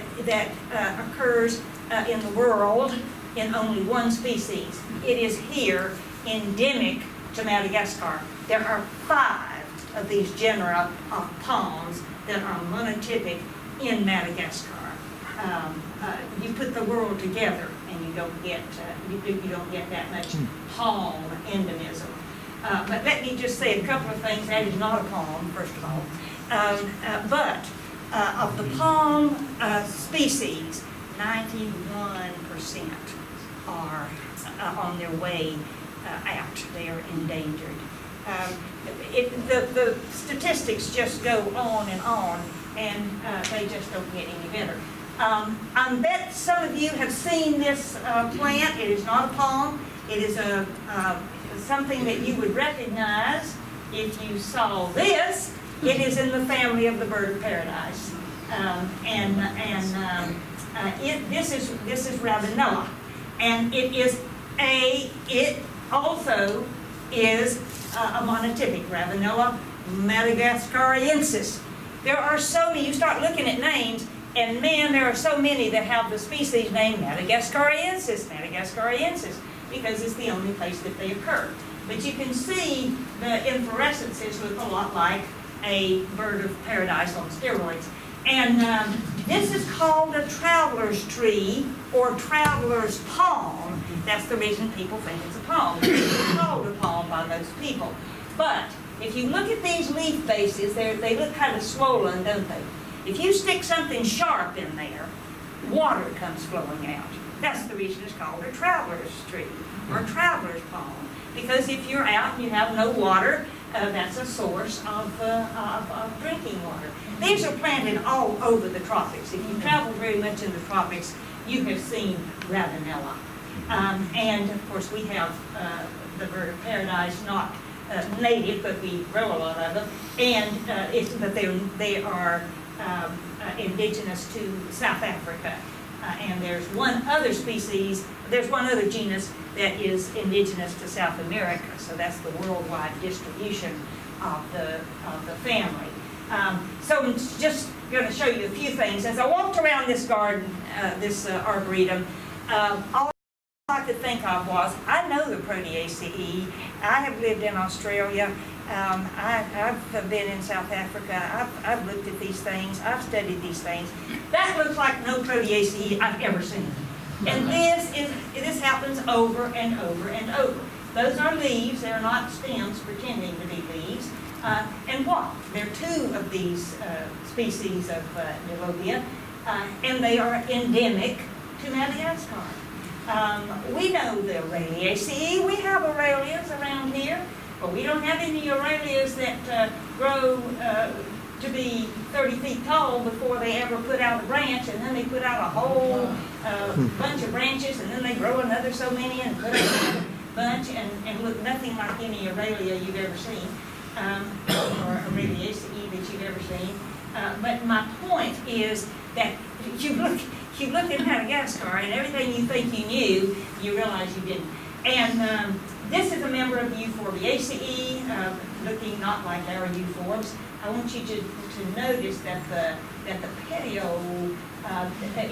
occurs in the world in only one species. It is here endemic to Madagascar. There are 5 of these genera of palms that are monotypic in Madagascar. You put the world together and you don't get that much palm endemism. But let me just say a couple of things. That is not a palm, first of all. But of the palm species, 91% are on their way out. They are endangered. The statistics just go on, and they just don't get any better. I bet some of you have seen this plant. It is not a palm. It is something that you would recognize if you saw this. It is in the family of the bird of paradise, this is Ravenella, and it also is a monotypic, Ravenella madagascariensis. There are so many. You start looking at names, and man, there are so many that have the species name Madagascariensis, because it's the only place that they occur. But you can see the inflorescences look a lot like a bird of paradise on steroids. And this is called a traveler's tree or traveler's palm. That's the reason people think it's a palm. It's called a palm by most people. But if you look at these leaf bases, they look kind of swollen, don't they? If you stick something sharp in there, water comes flowing out. That's the reason it's called a traveler's tree or traveler's palm. Because if you're out and you have no water, that's a source of drinking water. These are planted all over the tropics. If you travel very much in the tropics, you have seen Ravenella. And of course we have the bird of paradise, not native, but we grow a lot of them. And but they are indigenous to South Africa. And there's one other species, there's one other genus that is indigenous to South America. So that's the worldwide distribution of the family. So I'm just going to show you a few things. As I walked around this garden, this arboretum, all I could think of was, I know the Proteaceae. I have lived in Australia. I've been in South Africa. I've looked at these things. I've studied these things. That looks like no Proteaceae I've ever seen. And this happens over and over and over. Those are leaves. They're not stems pretending to be leaves. And what? There are two of these species of Nilobia, and they are endemic to Madagascar. We know the Aureliaceae. We have Aurelias around here, but we don't have any Aurelias that grow to be 30 feet tall before they ever put out a branch, and then they put out a whole bunch of branches, and then they grow another so many and put out another bunch, and look nothing like any Aurelia you've ever seen, or Aureliaceae that you've ever seen. But my point is that you look at Madagascar, and everything you think you knew, you realize you didn't. And this is a member of the Euphorbiaceae, looking not like our euphorbs. I want you to notice that the petiole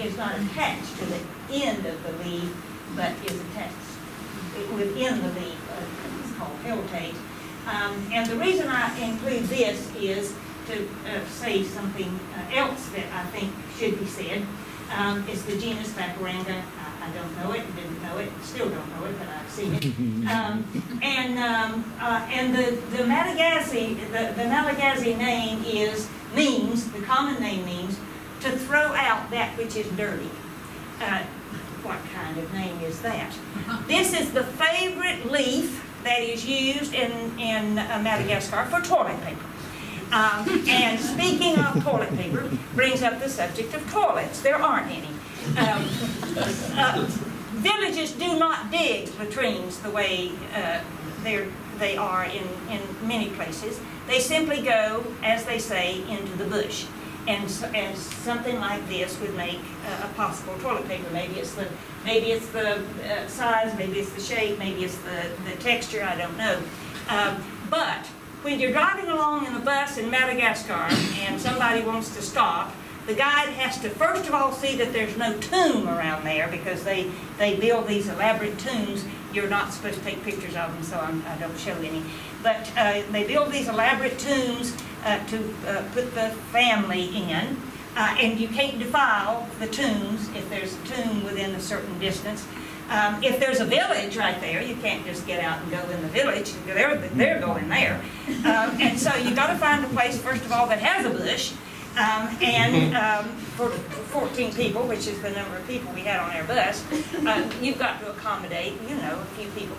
is not attached to the end of the leaf, but is attached within the leaf. It's called peltate. And the reason I include this is to say something else that I think should be said. It's the genus Bacaranga. I don't know it, didn't know it, still don't know it, but I've seen it. And the Malagasy name means, the common name means, to throw out that which is dirty. What kind of name is that? This is the favorite leaf that is used in Madagascar for toilet paper. And speaking of toilet paper, brings up the subject of toilets. There aren't any. Villages do not dig latrines the way they are in many places. They simply go, as they say, into the bush. And something like this would make a possible toilet paper. Maybe it's the size, maybe it's the shape, maybe it's the texture, I don't know. But when you're driving along in a bus in Madagascar and somebody wants to stop, the guide has to first of all see that there's no tomb around there, because they build these elaborate tombs. You're not supposed to take pictures of them, so I don't show any. But they build these elaborate tombs to put the family in. And you can't defile the tombs if there's a tomb within a certain distance. If there's a village right there, you can't just get out and go in the village. They're going there. And so you've got to find a place, first of all, that has a bush. For 14 people, which is the number of people we had on our bus, you've got to accommodate, a few people.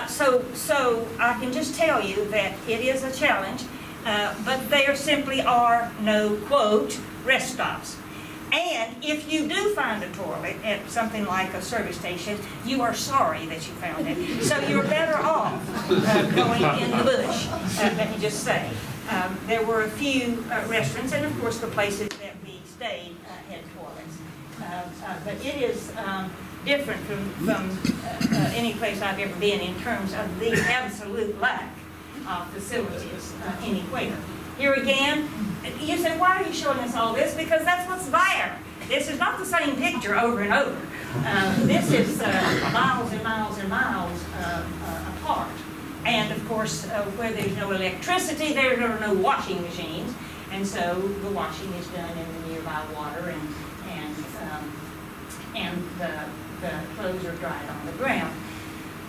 So I can just tell you that it is a challenge, but there simply are no, quote, rest stops. And if you do find a toilet at something like a service station, you are sorry that you found it. So you're better off going in the bush, let me just say. There were a few restaurants, and of course the places that we stayed had toilets. But it is different from any place I've ever been in terms of the absolute lack of facilities anywhere. Here again, you say, why are you showing us all this? Because that's what's there. This is not the same picture over and over. This is miles and miles and miles apart. And of course, where there's no electricity, there are no washing machines. And so the washing is done in the nearby water, and the clothes are dried on the ground.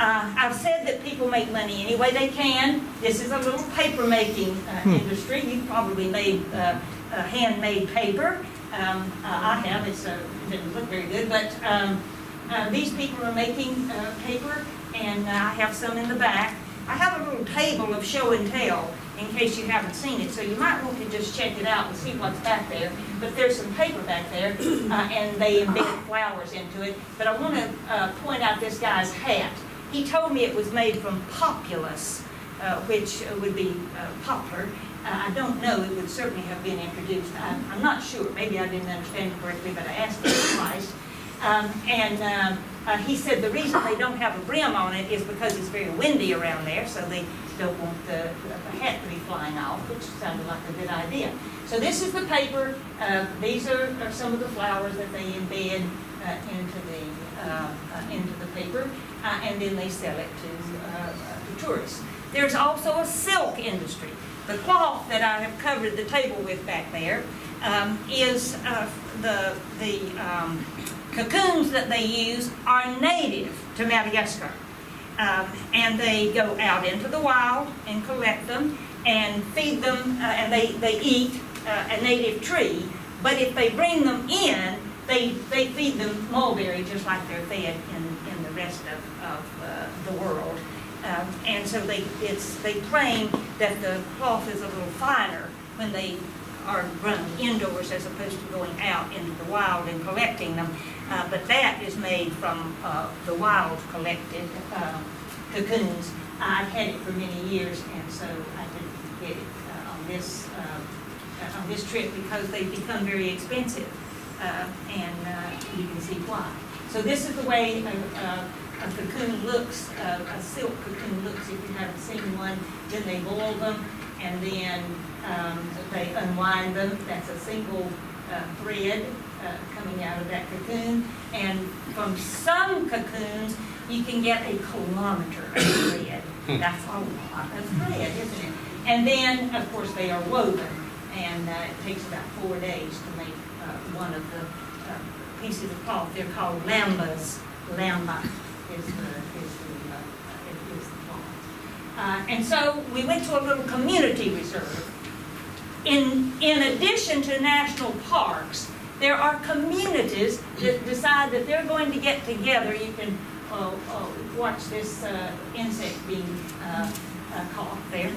I've said that people make money any way they can. This is a little paper making industry. You've probably made handmade paper. I have. It doesn't look very good, but these people are making paper, and I have some in the back. I have a little table of show and tell in case you haven't seen it, so you might want to just check it out and see what's back there. But there's some paper back there, and they embed flowers into it. But I want to point out this guy's hat. He told me it was made from populus, which would be poplar. I don't know. It would certainly have been introduced. I'm not sure. Maybe I didn't understand correctly, but I asked him twice. He said the reason they don't have a brim on it is because it's very windy around there, so they don't want the hat to be flying off, which sounded like a good idea. So this is the paper. These are some of the flowers that they embed into the paper, and then they sell it to tourists. There's also a silk industry. The cloth that I have covered the table with back there is the cocoons that they use are native to Madagascar. And they go out into the wild and collect them and feed them, and they eat a native tree. But if they bring them in, they feed them mulberry just like they're fed in the rest of the world. And so they claim that the cloth is a little finer when they are grown indoors as opposed to going out into the wild and collecting them. But that is made from the wild collected cocoons. I've had it for many years, and so I didn't get it on this trip because they've become very expensive, and you can see why. So this is the way a cocoon looks, a silk cocoon looks if you haven't seen one. Then they boil them, and then they unwind them. That's a single thread coming out of that cocoon. And from some cocoons, you can get a kilometer of thread. That's a lot of thread, isn't it? And then, of course, they are woven, and it takes about 4 days to make one of the pieces of cloth. They're called lambas. Lamba is the cloth. And so we went to a little community reserve. In addition to national parks, there are communities that decide that they're going to get together. You can watch this insect being caught there.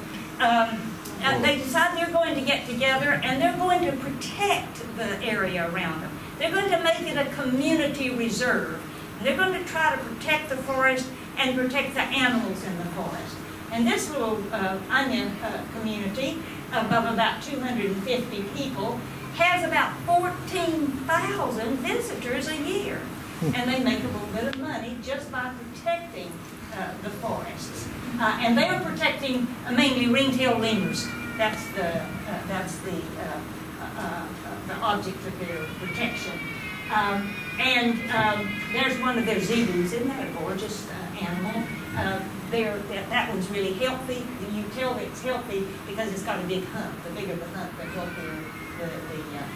They decide they're going to get together and they're going to protect the area around them. They're going to make it a community reserve. And they're going to try to protect the forest and protect the animals in the forest. And this little onion community of about 250 people has about 14,000 visitors a year. And they make a little bit of money just by protecting the forests. And they are protecting mainly ring-tailed lemurs. That's the object of their protection. There's one of their zebus. Isn't that a gorgeous animal? That one's really healthy. You tell it's healthy because it's got a big hump. The bigger the hump, the healthier the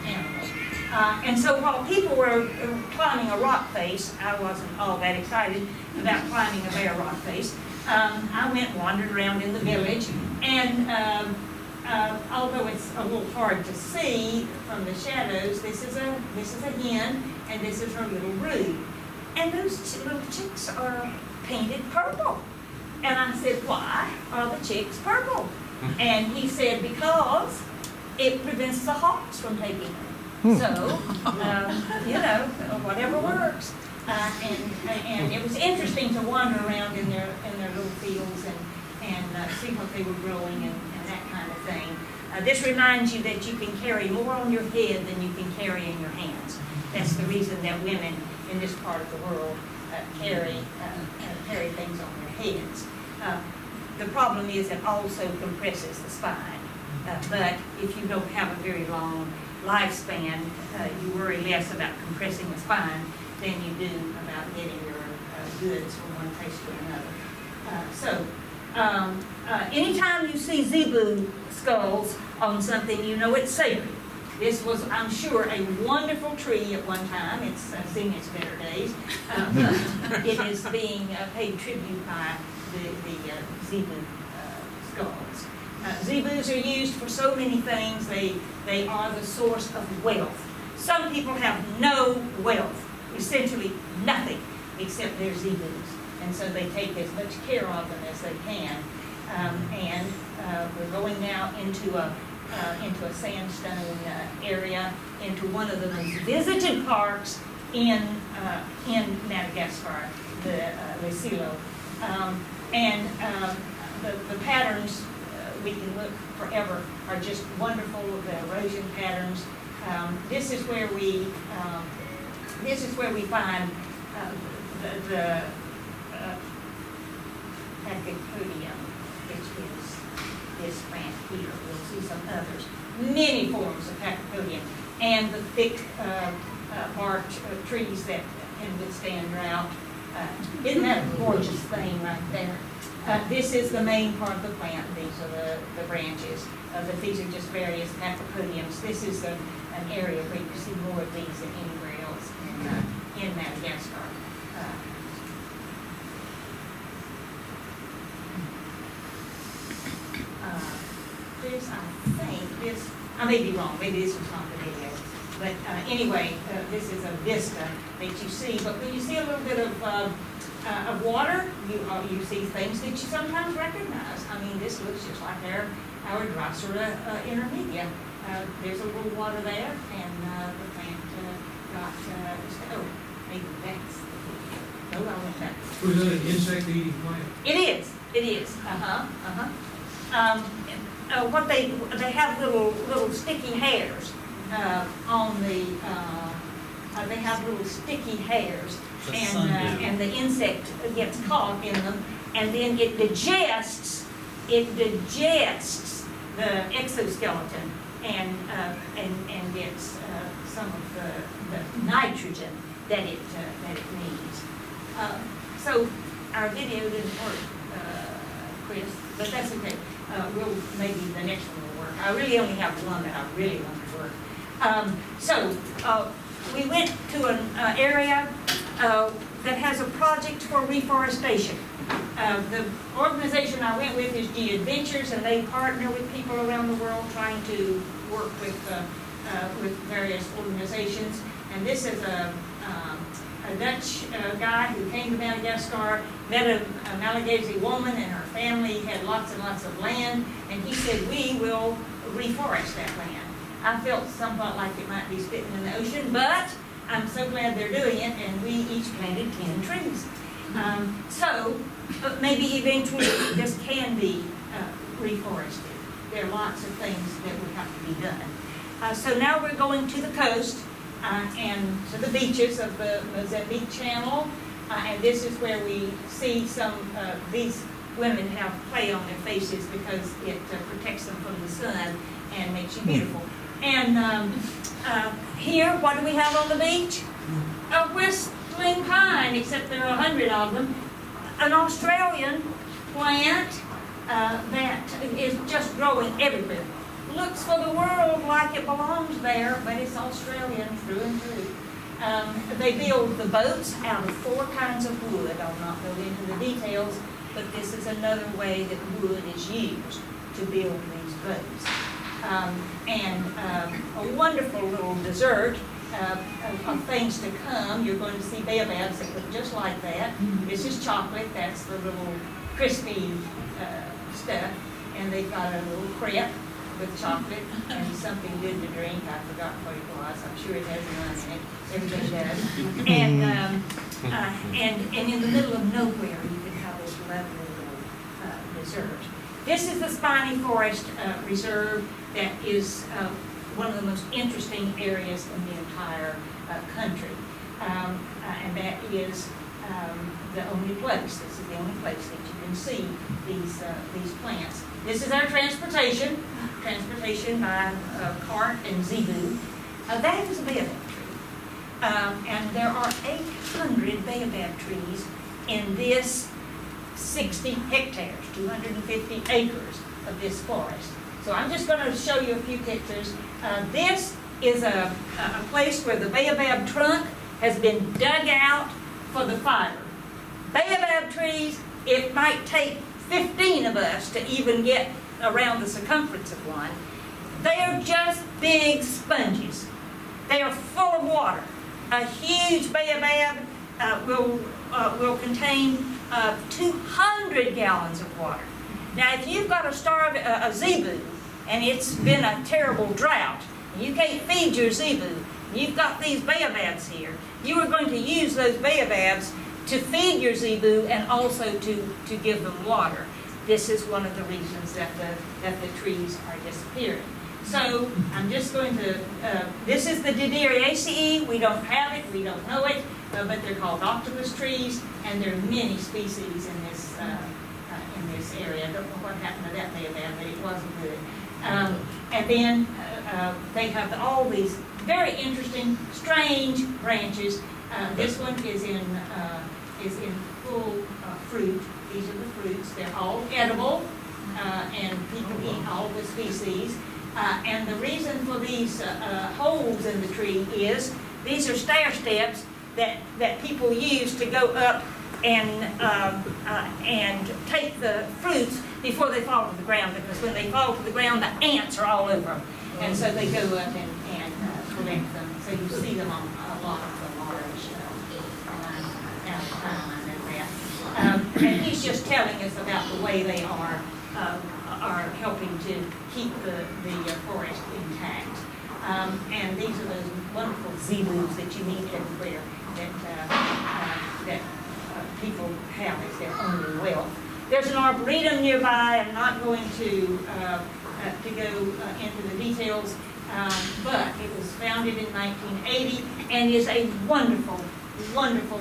animal. And so while people were climbing a rock face, I wasn't all that excited about climbing a bare rock face. I wandered around in the village, and although it's a little hard to see from the shadows, this is a hen, and this is her little brood. And those little chicks are painted purple. And I said, why are the chicks purple? And he said, because it prevents the hawks from taking them. So, whatever works. And it was interesting to wander around in their little fields and see what they were growing and that kind of thing. This reminds you that you can carry more on your head than you can carry in your hands. That's the reason that women in this part of the world carry things on their heads. The problem is it also compresses the spine. But if you don't have a very long lifespan, you worry less about compressing the spine than you do about getting your goods from one place to another. Anytime you see zebu skulls on something, you know it's sacred. This was, I'm sure, a wonderful tree at one time. It's seen its better days. But it is being paid tribute by the zebu skulls. Zebus are used for so many things. They are the source of wealth. Some people have no wealth, essentially nothing, except their zebus. And so they take as much care of them as they can. We're going now into a sandstone area, into one of the most visited parks in Madagascar, the Silo. The patterns, we can look forever, are just wonderful. The erosion patterns. This is where we find the Pachypodium, which is this plant here. We'll see some others. Many forms of Pachypodium, and the thick barked trees that can withstand drought. Isn't that a gorgeous thing right there? This is the main part of the plant. These are the branches. But these are just various Pachypodiums. This is an area where you see more of these than anywhere else in Madagascar. I may be wrong, maybe this was not the video, but anyway, this is a vista that you see. But when you see a little bit of water, you see things that you sometimes recognize. I mean, this looks just like our Drosera intermedia. There's a little water there, and the plant got, maybe that's the video. No, I went back. Was that an insect-eating plant? It is. What they have little sticky hairs on the. They have little sticky hairs, and the insect gets caught in them, and then it digests the exoskeleton and gets some of the nitrogen that it needs. So our video didn't work, Chris, but that's okay. Maybe the next one will work. I really only have one that I really want to work. We went to an area that has a project for reforestation. The organization I went with is G Adventures, and they partner with people around the world trying to work with various organizations. And this is a Dutch guy who came to Madagascar, met a Malagasy woman, and her family had lots and lots of land, and he said, we will reforest that land. I felt somewhat like it might be spitting in the ocean, but I'm so glad they're doing it, and we each planted 10 trees. Maybe eventually this can be reforested. There are lots of things that would have to be done. So now we're going to the coast and to the beaches of the Mozambique Channel, and this is where we see some, these women have clay on their faces because it protects them from the sun and makes you beautiful. And here, what do we have on the beach? A whistling pine, except there are 100 of them. An Australian plant that is just growing everywhere. Looks for the world like it belongs there, but it's Australian through and through. They build the boats out of 4 kinds of wood. I'll not go into the details, but this is another way that wood is used to build these boats. A wonderful little dessert of things to come. You're going to see baobabs that look just like that. This is chocolate. That's the little crispy stuff, and they've got a little crepe with chocolate and something good to drink. I forgot what it was. I'm sure it has rum in it. Everybody does. And in the middle of nowhere, you can have this lovely little reserve. This is the Spiny Forest Reserve that is one of the most interesting areas in the entire country. And that is the only place, this is the only place that you can see these plants. This is our transportation by cart and zebu. That is a baobab tree. And there are 800 baobab trees in this 60 hectares, 250 acres of this forest. So I'm just going to show you a few pictures. This is a place where the baobab trunk has been dug out for the fiber. Baobab trees, it might take 15 of us to even get around the circumference of one. They are just big sponges. They are full of water. A huge baobab will contain 200 gallons of water. Now, if you've got a zebu, and it's been a terrible drought, and you can't feed your zebu, you've got these baobabs here, you are going to use those baobabs to feed your zebu and also to give them water. This is one of the reasons that the trees are disappearing. So I'm just going to, this is the Deforestation. We don't have it, we don't know it, but they're called Optimist Trees, and there are many species in this area. I don't know what happened to that baobab, but it wasn't good. And then they have all these very interesting, strange branches. This one is in full fruit. These are the fruits. They're all edible, and people eat all the species. And the reason for these holes in the tree is these are stair steps that people use to go up and take the fruits before they fall to the ground, because when they fall to the ground, the ants are all over them. And so they go up and collect them. So you see them on a lot of the large outline and that. And he's just telling us about the way they are helping to keep the forest intact. And these are those wonderful zebus that you meet everywhere that people have as their only wealth. There's an arboretum nearby. I'm not going to go into the details, but it was founded in 1980 and is a wonderful, wonderful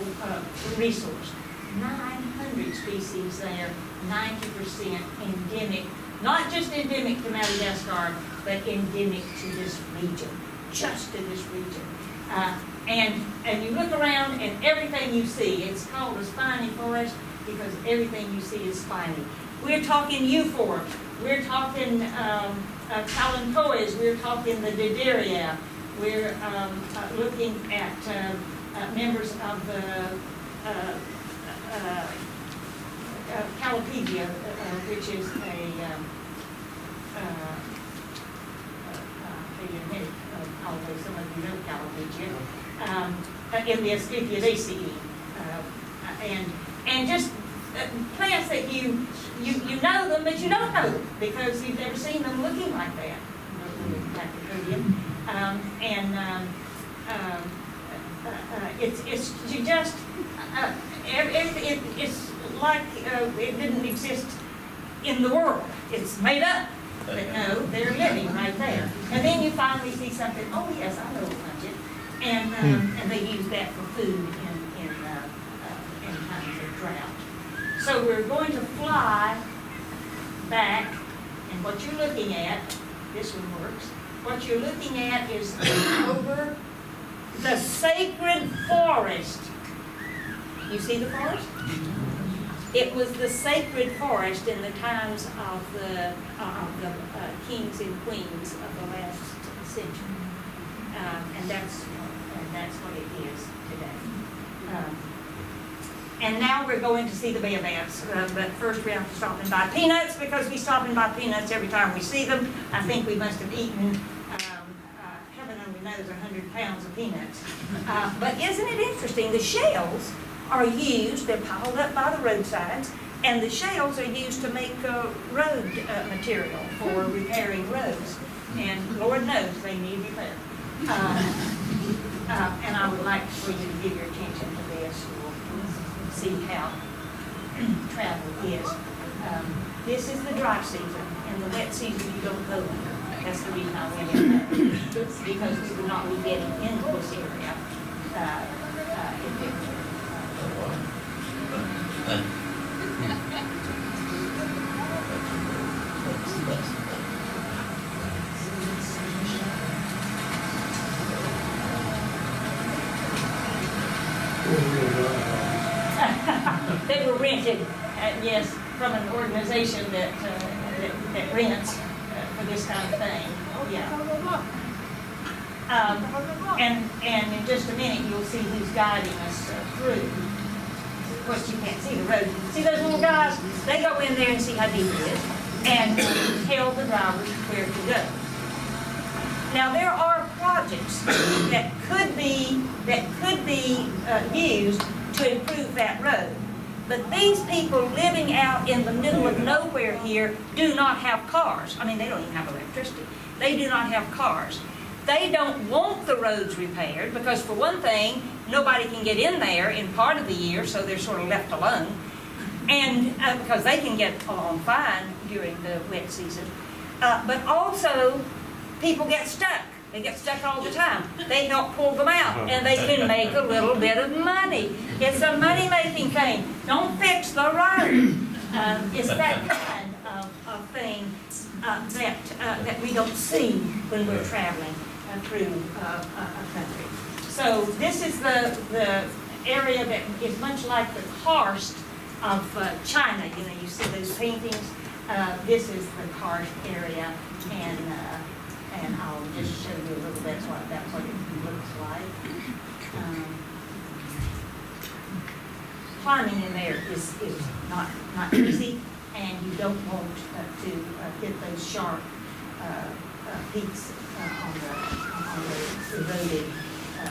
resource. 900 species there, 90% endemic, not just endemic to Madagascar, but endemic to this region, just to this region. And you look around and everything you see, it's called a spiny forest because everything you see is spiny. We're talking euphorbs, we're talking calanchoes, we're talking the dideria, we're looking at members of the Calopedia, which is although some of you know Calopedia, in the Asclepiadaceae, and just plants that you know them, but you don't know them because you've never seen them looking like that. It's you just it's like it didn't exist in the world. It's made up, but no, they're living right there. And then you finally see something. Oh yes, I know a bunch, and they use that for food in times of drought. So we're going to fly back, and what you're looking at, this one works. What you're looking at is over the sacred forest. You see the forest? It was the sacred forest in the times of the kings and queens of the last century, and that's what it is today. And now we're going to see the baobabs, but first we have to stop and buy peanuts because we stop and buy peanuts every time we see them. I think we must have eaten, heaven only knows, 100 pounds of peanuts. But isn't it interesting? The shells are used, they're piled up by the roadsides, And the shells are used to make road material for repairing roads. And Lord knows they need repair. And I would like for you to give your attention to this. You'll see how travel is. This is the dry season. In the wet season, you don't go there. That's the reason I went in there. Because we would not be getting into this area if it They were rented, yes, from an organization that rents for this kind of thing. Yeah. And in just a minute, you'll see who's guiding us through. Of course, you can't see the road. See those little guys? They go in there and see how deep it is, and tell the drivers where to go. Now, there are projects that could be used to improve that road. But these people living out in the middle of nowhere here do not have cars. I mean, they don't even have electricity. They do not have cars. They don't want the roads repaired because, for one thing, nobody can get in there in part of the year, so they're sort of left alone. And because they can get along fine during the wet season. But also, people get stuck. They get stuck all the time. They help pull them out, and they can make a little bit of money. It's a money-making thing. Don't fix the road. It's that kind of thing that we don't see when we're traveling through a country. So this is the area that is much like the karst of China. You know, you see those paintings. This is the karst area, and I'll just show you a little bit that's what it looks like. Climbing in there is not easy, and you don't want to hit those sharp peaks on the eroded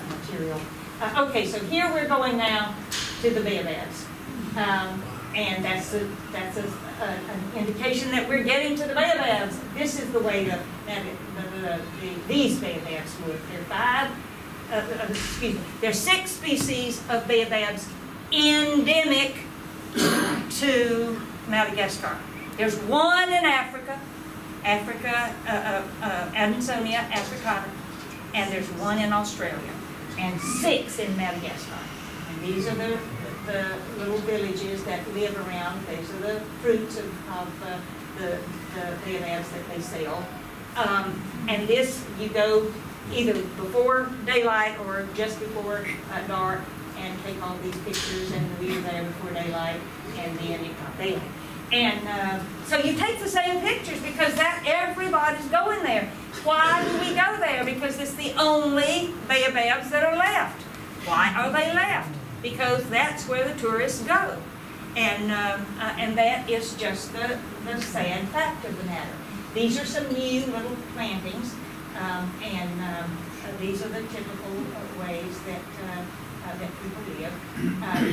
material. Okay, so here we're going now to the baobabs. And that's an indication that we're getting to the baobabs. This is the way these baobabs look. There are 6 species of baobabs endemic to Madagascar. There's one in Africa, Adansomia africana, and there's one in Australia, and 6 in Madagascar. And these are the little villages that live around. These are the fruits of the baobabs that they sell. And this, you go either before daylight or just before dark and take all these pictures, and we were there before daylight, and then it got daylight. And so you take the same pictures because everybody's going there. Why do we go there? Because it's the only baobabs that are left. Why are they left? Because that's where the tourists go. And that is just the sad fact of the matter. These are some new little plantings, and these are the typical ways that people live.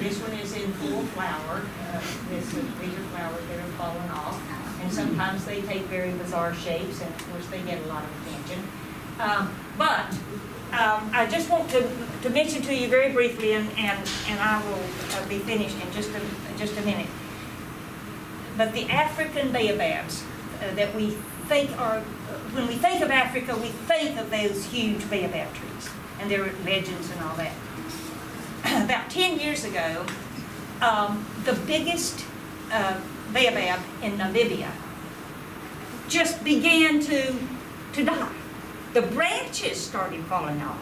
This one is in full flower. These are flowers that are falling off, and sometimes they take very bizarre shapes, and of course they get a lot of attention. But I just want to mention to you very briefly, and I will be finished in just a minute. But the African baobabs that we think are, when we think of Africa, we think of those huge baobab trees, and their legends and all that. About 10 years ago, the biggest baobab in Namibia just began to die. The branches started falling off,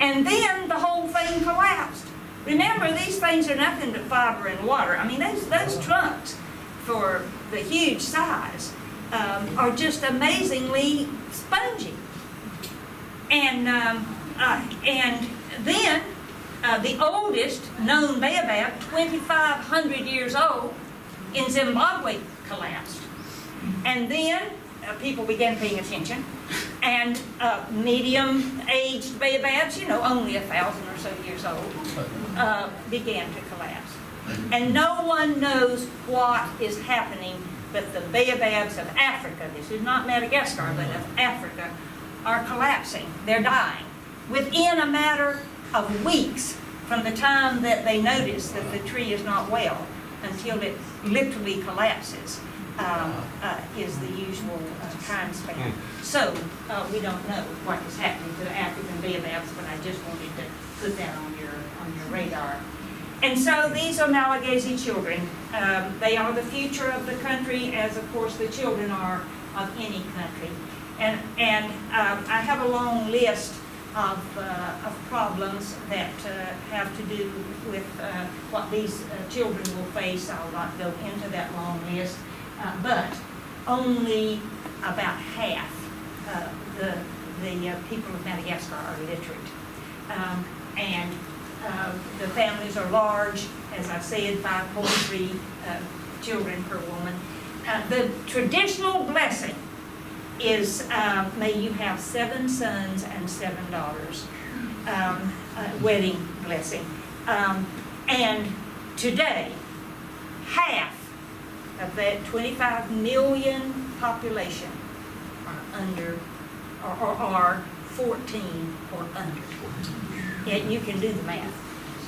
and then the whole thing collapsed. Remember, these things are nothing but fiber and water. I mean, those trunks, for the huge size, are just amazingly spongy. And then the oldest known baobab, 2,500 years old, in Zimbabwe collapsed. And then people began paying attention, and medium-aged baobabs, only 1,000 or so years old, began to collapse. And no one knows what is happening, but the baobabs of Africa, this is not Madagascar, but of Africa, are collapsing. They're dying. Within a matter of weeks from the time that they notice that the tree is not well until it literally collapses is the usual time span. So we don't know what is happening to the African baobabs, but I just wanted to put that on your radar. And so these are Malagasy children. They are the future of the country, as of course the children are of any country. And I have a long list of problems that have to do with what these children will face. I'll not go into that long list, but only about half the people of Madagascar are literate. And the families are large, as I said, 5.3 children per woman. The traditional blessing is may you have 7 sons and 7 daughters, wedding blessing. And today, half of that 25 million population are under, or are 14 or under. And you can do the math.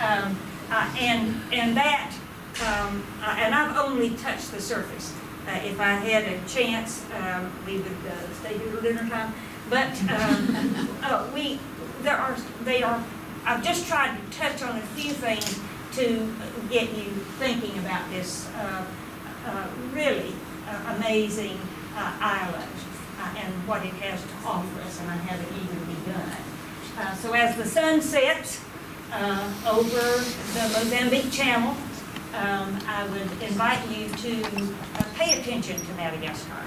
And that, and I've only touched the surface. If I had a chance, we would stay here till dinner time. But I've just tried to touch on a few things to get you thinking about this really amazing island and what it has to offer us, and I haven't even begun. So as the sun sets over the Mozambique Channel, I would invite you to pay attention to Madagascar.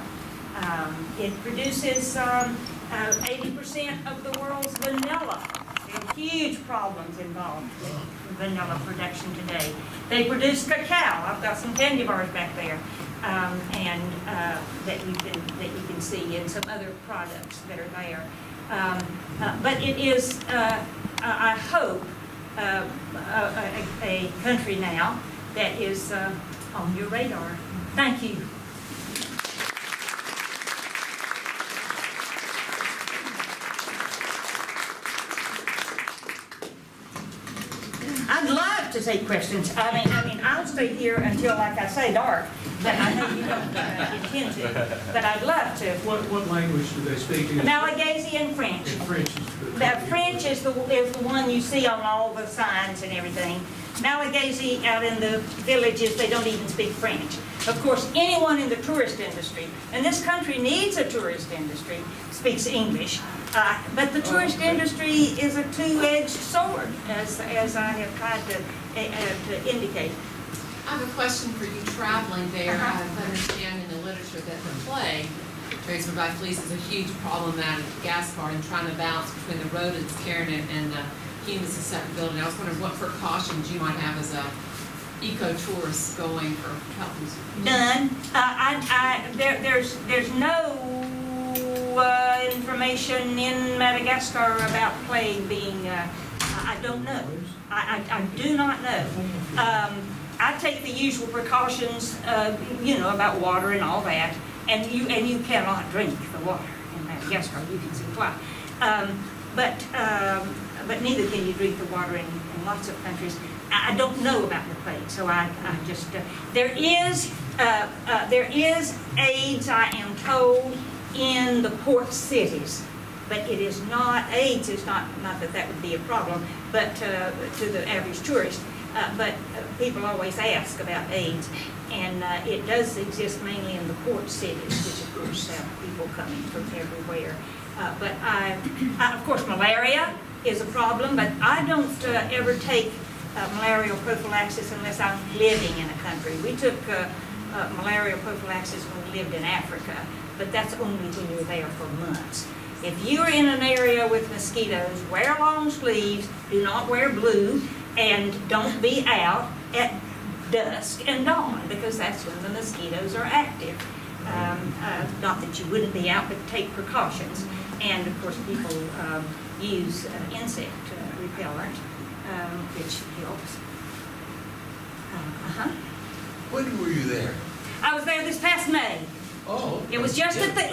It produces 80% of the world's vanilla. There are huge problems involved with vanilla production today. They produce cacao. I've got some candy bars back there, and that you can see, and some other products that are there. But it is, I hope, a country now that is on your radar. Thank you. I'd love to take questions. I mean, I'll stay here until, like I say, dark. But I know you don't intend to. But I'd love to. What language do they speak in? Malagasy and French. And French is good. That French is the one you see on all the signs and everything. Malagasy out in the villages, they don't even speak French. Of course, anyone in the tourist industry, and this country needs a tourist industry, speaks English. But the tourist industry is a two-edged sword, as I have tried to indicate. I have a question for you traveling there. I understand in the literature that the plague, transferred by fleas, is a huge problem at Madagascar and trying to balance between the rodents carrying it and the human susceptibility. I was wondering what precautions you might have as a eco-tourist going for helping. None. There's no information in Madagascar about plague being. I don't know. I do not know. I take the usual precautions, about water and all that, and you cannot drink the water in Madagascar. You can see why. But neither can you drink the water in lots of countries. I don't know about the plague, so I just there is AIDS, I am told, in the port cities, but it is not AIDS. Is not that would be a problem, but to the average tourist. But people always ask about AIDS, and it does exist mainly in the port cities, which of course have people coming from everywhere. But of course, malaria is a problem, but I don't ever take malarial prophylaxis unless I'm living in a country. We took malarial prophylaxis when we lived in Africa, but that's only when you're there for months. If you're in an area with mosquitoes, wear long sleeves, do not wear blue, and don't be out at dusk and dawn, because that's when the mosquitoes are active. Not that you wouldn't be out, but take precautions. And of course, people use insect repellent, which helps. Uh-huh. When were you there? I was there this past May. Oh. It was just at the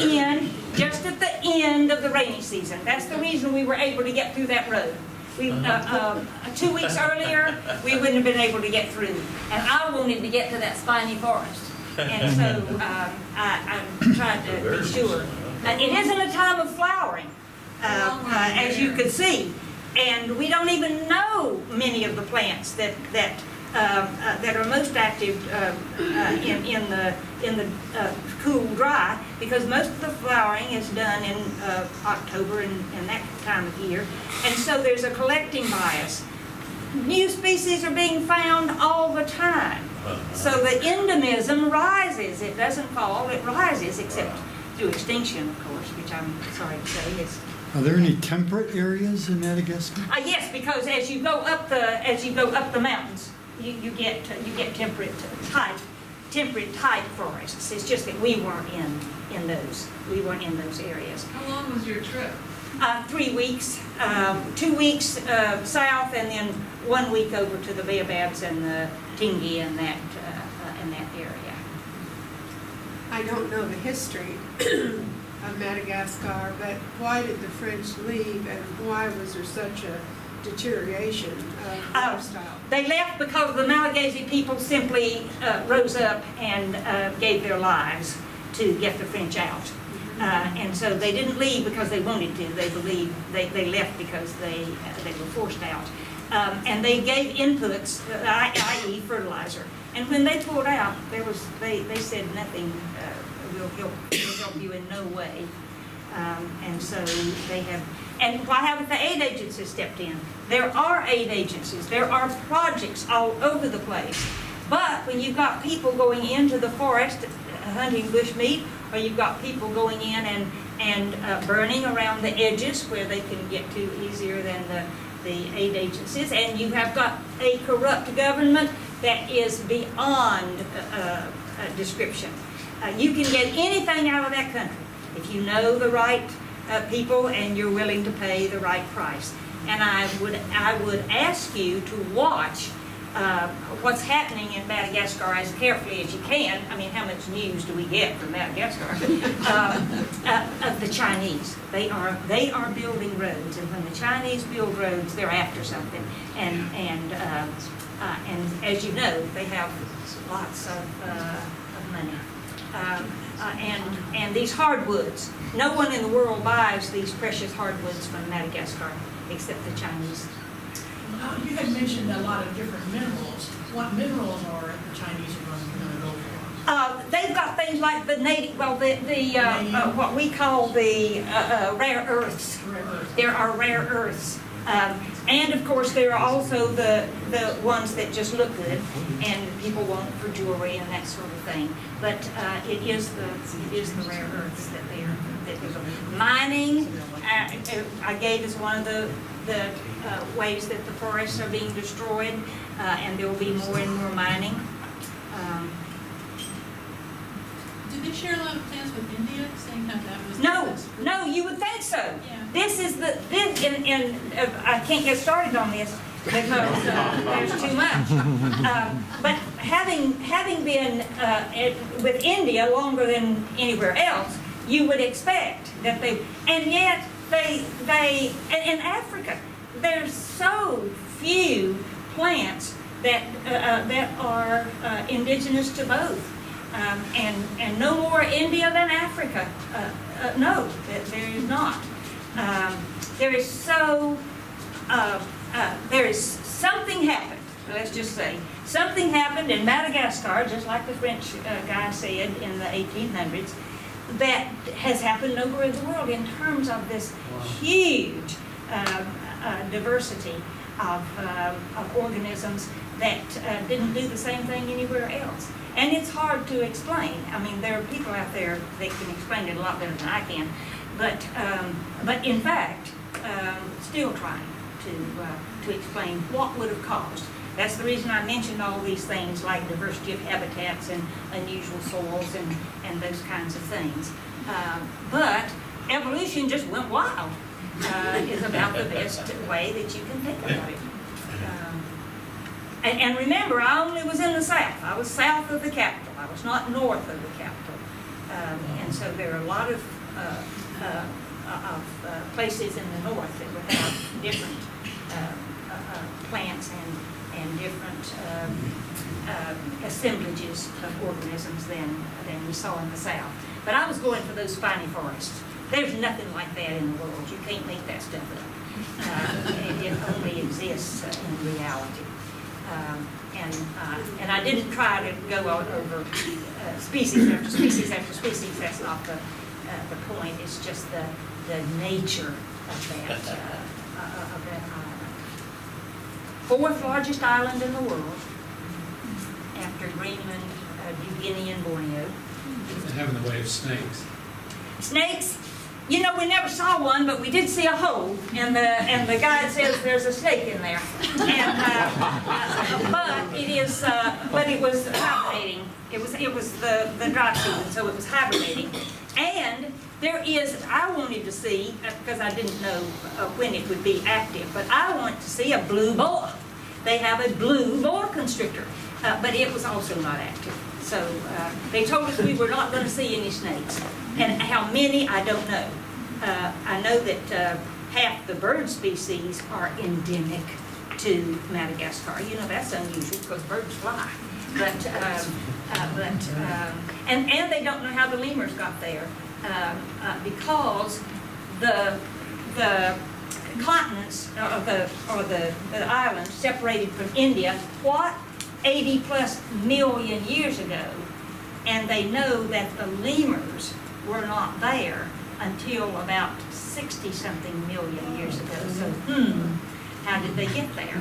end of the rainy season. That's the reason we were able to get through that road. 2 weeks earlier, we wouldn't have been able to get through. And I wanted to get to that Spiny Forest. And so I tried to be sure. It isn't a time of flowering, as you could see. And we don't even know many of the plants that are most active in the cool, dry, because most of the flowering is done in October and that time of year. And so there's a collecting bias. New species are being found all the time. So the endemism rises. It doesn't fall, it rises, except through extinction, of course, which I'm sorry to say is. Are there any temperate areas in Madagascar? Yes, because as you go up the mountains, you get temperate type forests. It's just that we weren't in those. We weren't in those areas. How long was your trip? 3 weeks. 2 weeks south, and then 1 week over to the Baobabs and the Tinggi and that area. I don't know the history of Madagascar, but why did the French leave, and why was there such a deterioration of lifestyle? They left because the Malagasy people simply rose up and gave their lives to get the French out. And so they didn't leave because they wanted to. They believed they left because they were forced out. And they gave inputs, i.e. fertilizer. And when they pulled out, they said nothing will help you in no way. And so they have. And why haven't the aid agencies stepped in? There are aid agencies. There are projects all over the place. But when you've got people going into the forest hunting bushmeat, or you've got people going in and burning around the edges where they can get to easier than the aid agencies, and you have got a corrupt government that is beyond description. You can get anything out of that country if you know the right people and you're willing to pay the right price. And I would ask you to watch what's happening in Madagascar as carefully as you can. I mean, how much news do we get from Madagascar? Of the Chinese. They are building roads, and when the Chinese build roads, they're after something. And as you know, they have lots of money. And these hardwoods. No one in the world buys these precious hardwoods from Madagascar except the Chinese. You had mentioned a lot of different minerals. What minerals are the Chinese going to go for? They've got things like the native, what we call the rare earths. Rare earth. There are rare earths. And of course there are also the ones that just look good and people want for jewelry and that sort of thing. But it is the rare earths that they're mining. I gave as one of the ways that the forests are being destroyed, and there will be more and more mining. Do they share a lot of plans with India, saying how that was? No, you would think so. Yeah. This is and I can't get started on this because there's too much. But having been with India longer than anywhere else, you would expect that and yet they in Africa, there's so few plants that are indigenous to both. And no more India than Africa. No, there is not. There is something happened. Let's just say something happened in Madagascar, just like the French guy said in the 1800s, that has happened nowhere in the world in terms of this huge diversity of organisms that didn't do the same thing anywhere else. And it's hard to explain. I mean, there are people out there that can explain it a lot better than I can. But in fact, still trying to explain what would have caused. That's the reason I mentioned all these things like diversity of habitats and unusual soils and those kinds of things. But evolution just went wild is about the best way that you can think about it. And remember, I only was in the south. I was south of the capital. I was not north of the capital. And so there are a lot of places in the north that would have different plants and different assemblages of organisms than we saw in the south. But I was going for those spiny forests. There's nothing like that in the world. You can't make that stuff up. It only exists in reality. And I didn't try to go out over species after species after species. That's not the point. It's just the nature of that island. Fourth largest island in the world, after Greenland, New Guinea, and Borneo. They have in the way of snakes. Snakes? You know, we never saw one, but we did see a hole, and the guide says there's a snake in there. And but it was hibernating. It was the dry season, so it was hibernating. And there is, I wanted to see, because I didn't know when it would be active, but I wanted to see a blue boa. They have a blue boa constrictor, but it was also not active. So they told us we were not going to see any snakes. And how many, I don't know. I know that half the bird species are endemic to Madagascar. You know, that's unusual because birds fly. And they don't know how the lemurs got there because the continents or the islands separated from India, 80 plus million years ago, and they know that the lemurs were not there until about 60-something million years ago. So, how did they get there?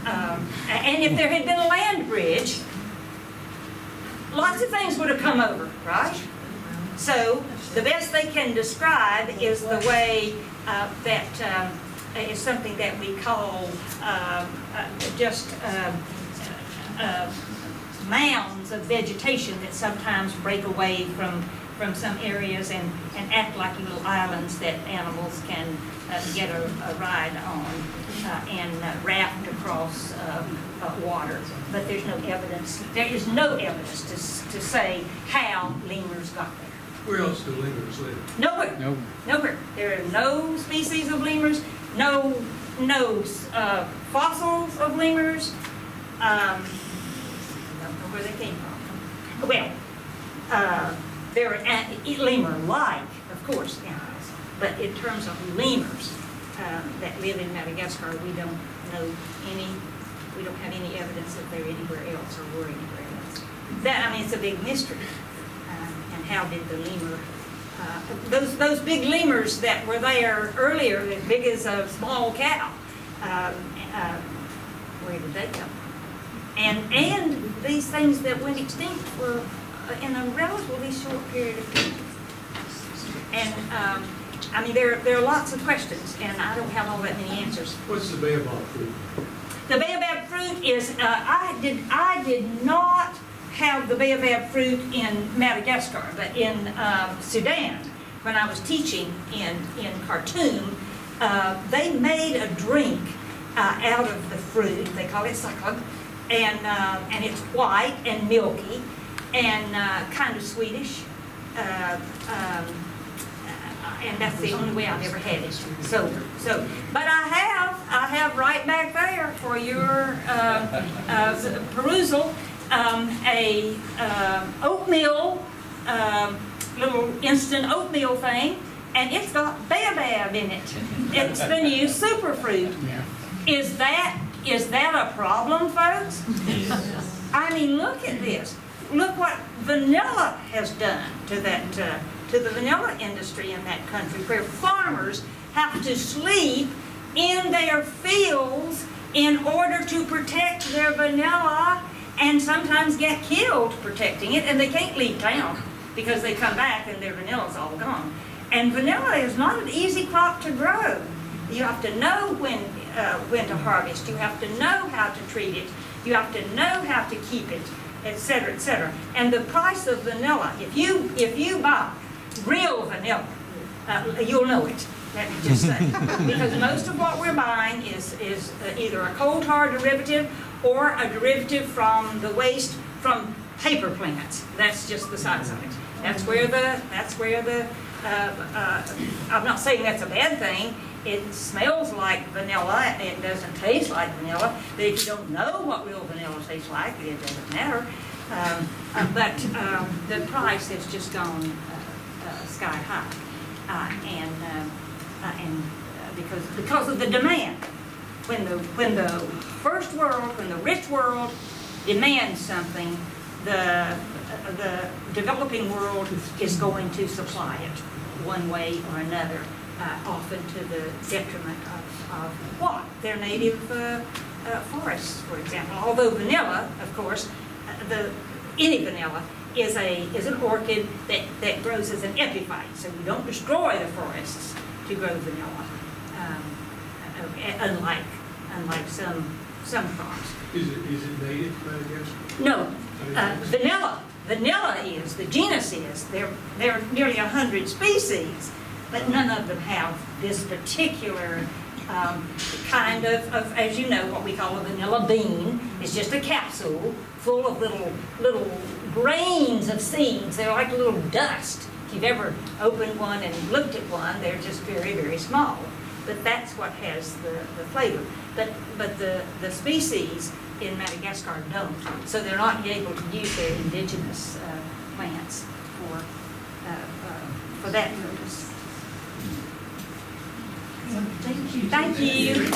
And if there had been a land bridge, lots of things would have come over, right? So, the best they can describe is the way that is something that we call mounds of vegetation that sometimes break away from some areas and act like little islands that animals can get a ride on and raft across water. But there's no evidence. There is no evidence to say how lemurs got there. Where else do lemurs live? Nowhere. No. Nowhere. There are no species of lemurs. No fossils of lemurs. I don't know where they came from. Well, there are lemur-like, of course, animals, but in terms of lemurs that live in Madagascar, we don't know any. We don't have any evidence that they're anywhere else or were anywhere else. It's a big mystery. And how did the lemur? Those big lemurs that were there earlier, as big as a small cow, where did they come from? And these things that went extinct were in a relatively short period of time. And there are lots of questions, and I don't have all that many answers. What's the baobab fruit? The baobab fruit is I did not have the baobab fruit in Madagascar, but in Sudan, when I was teaching in Khartoum, they made a drink out of the fruit. They call it sakag, and it's white and milky and kind of sweetish. And that's the only way I've ever had it. But I have right back there for your perusal a oatmeal, little instant oatmeal thing, and it's got baobab in it. It's the new superfruit. Is that a problem, folks? Look at this. Look what vanilla has done to that to the vanilla industry in that country, where farmers have to sleep in their fields in order to protect their vanilla, and sometimes get killed protecting it, and they can't leave town because they come back and their vanilla's all gone. And vanilla is not an easy crop to grow. You have to know when to harvest. You have to know how to treat it. You have to know how to keep it, etc., etc. And the price of vanilla, if you buy real vanilla, you'll know it. Let me just say, because most of what we're buying is either a coal tar derivative or a derivative from the waste from paper plants. That's just the size of it. That's where the, I'm not saying that's a bad thing. It smells like vanilla, it doesn't taste like vanilla, but if you don't know what real vanilla tastes like, it doesn't matter. But the price has just gone sky high, and because of the demand. When the first world, when the rich world demands something, the developing world is going to supply it one way or another, often to the detriment of what? Their native forests, for example. Although vanilla, of course, any vanilla is an orchid that grows as an epiphyte, so you don't destroy the forests to grow vanilla, unlike some crops. Is it native to Madagascar? No, vanilla is, the genus is, there are nearly 100 species, but none of them have this particular kind of, as you know, what we call a vanilla bean. It's just a capsule full of little grains of seeds. They're like little dust. If you've ever opened one and looked at one, they're just very, very small. But that's what has the flavor. But the species in Madagascar don't, so they're not able to use their indigenous plants for that purpose. Thank you. Thank you.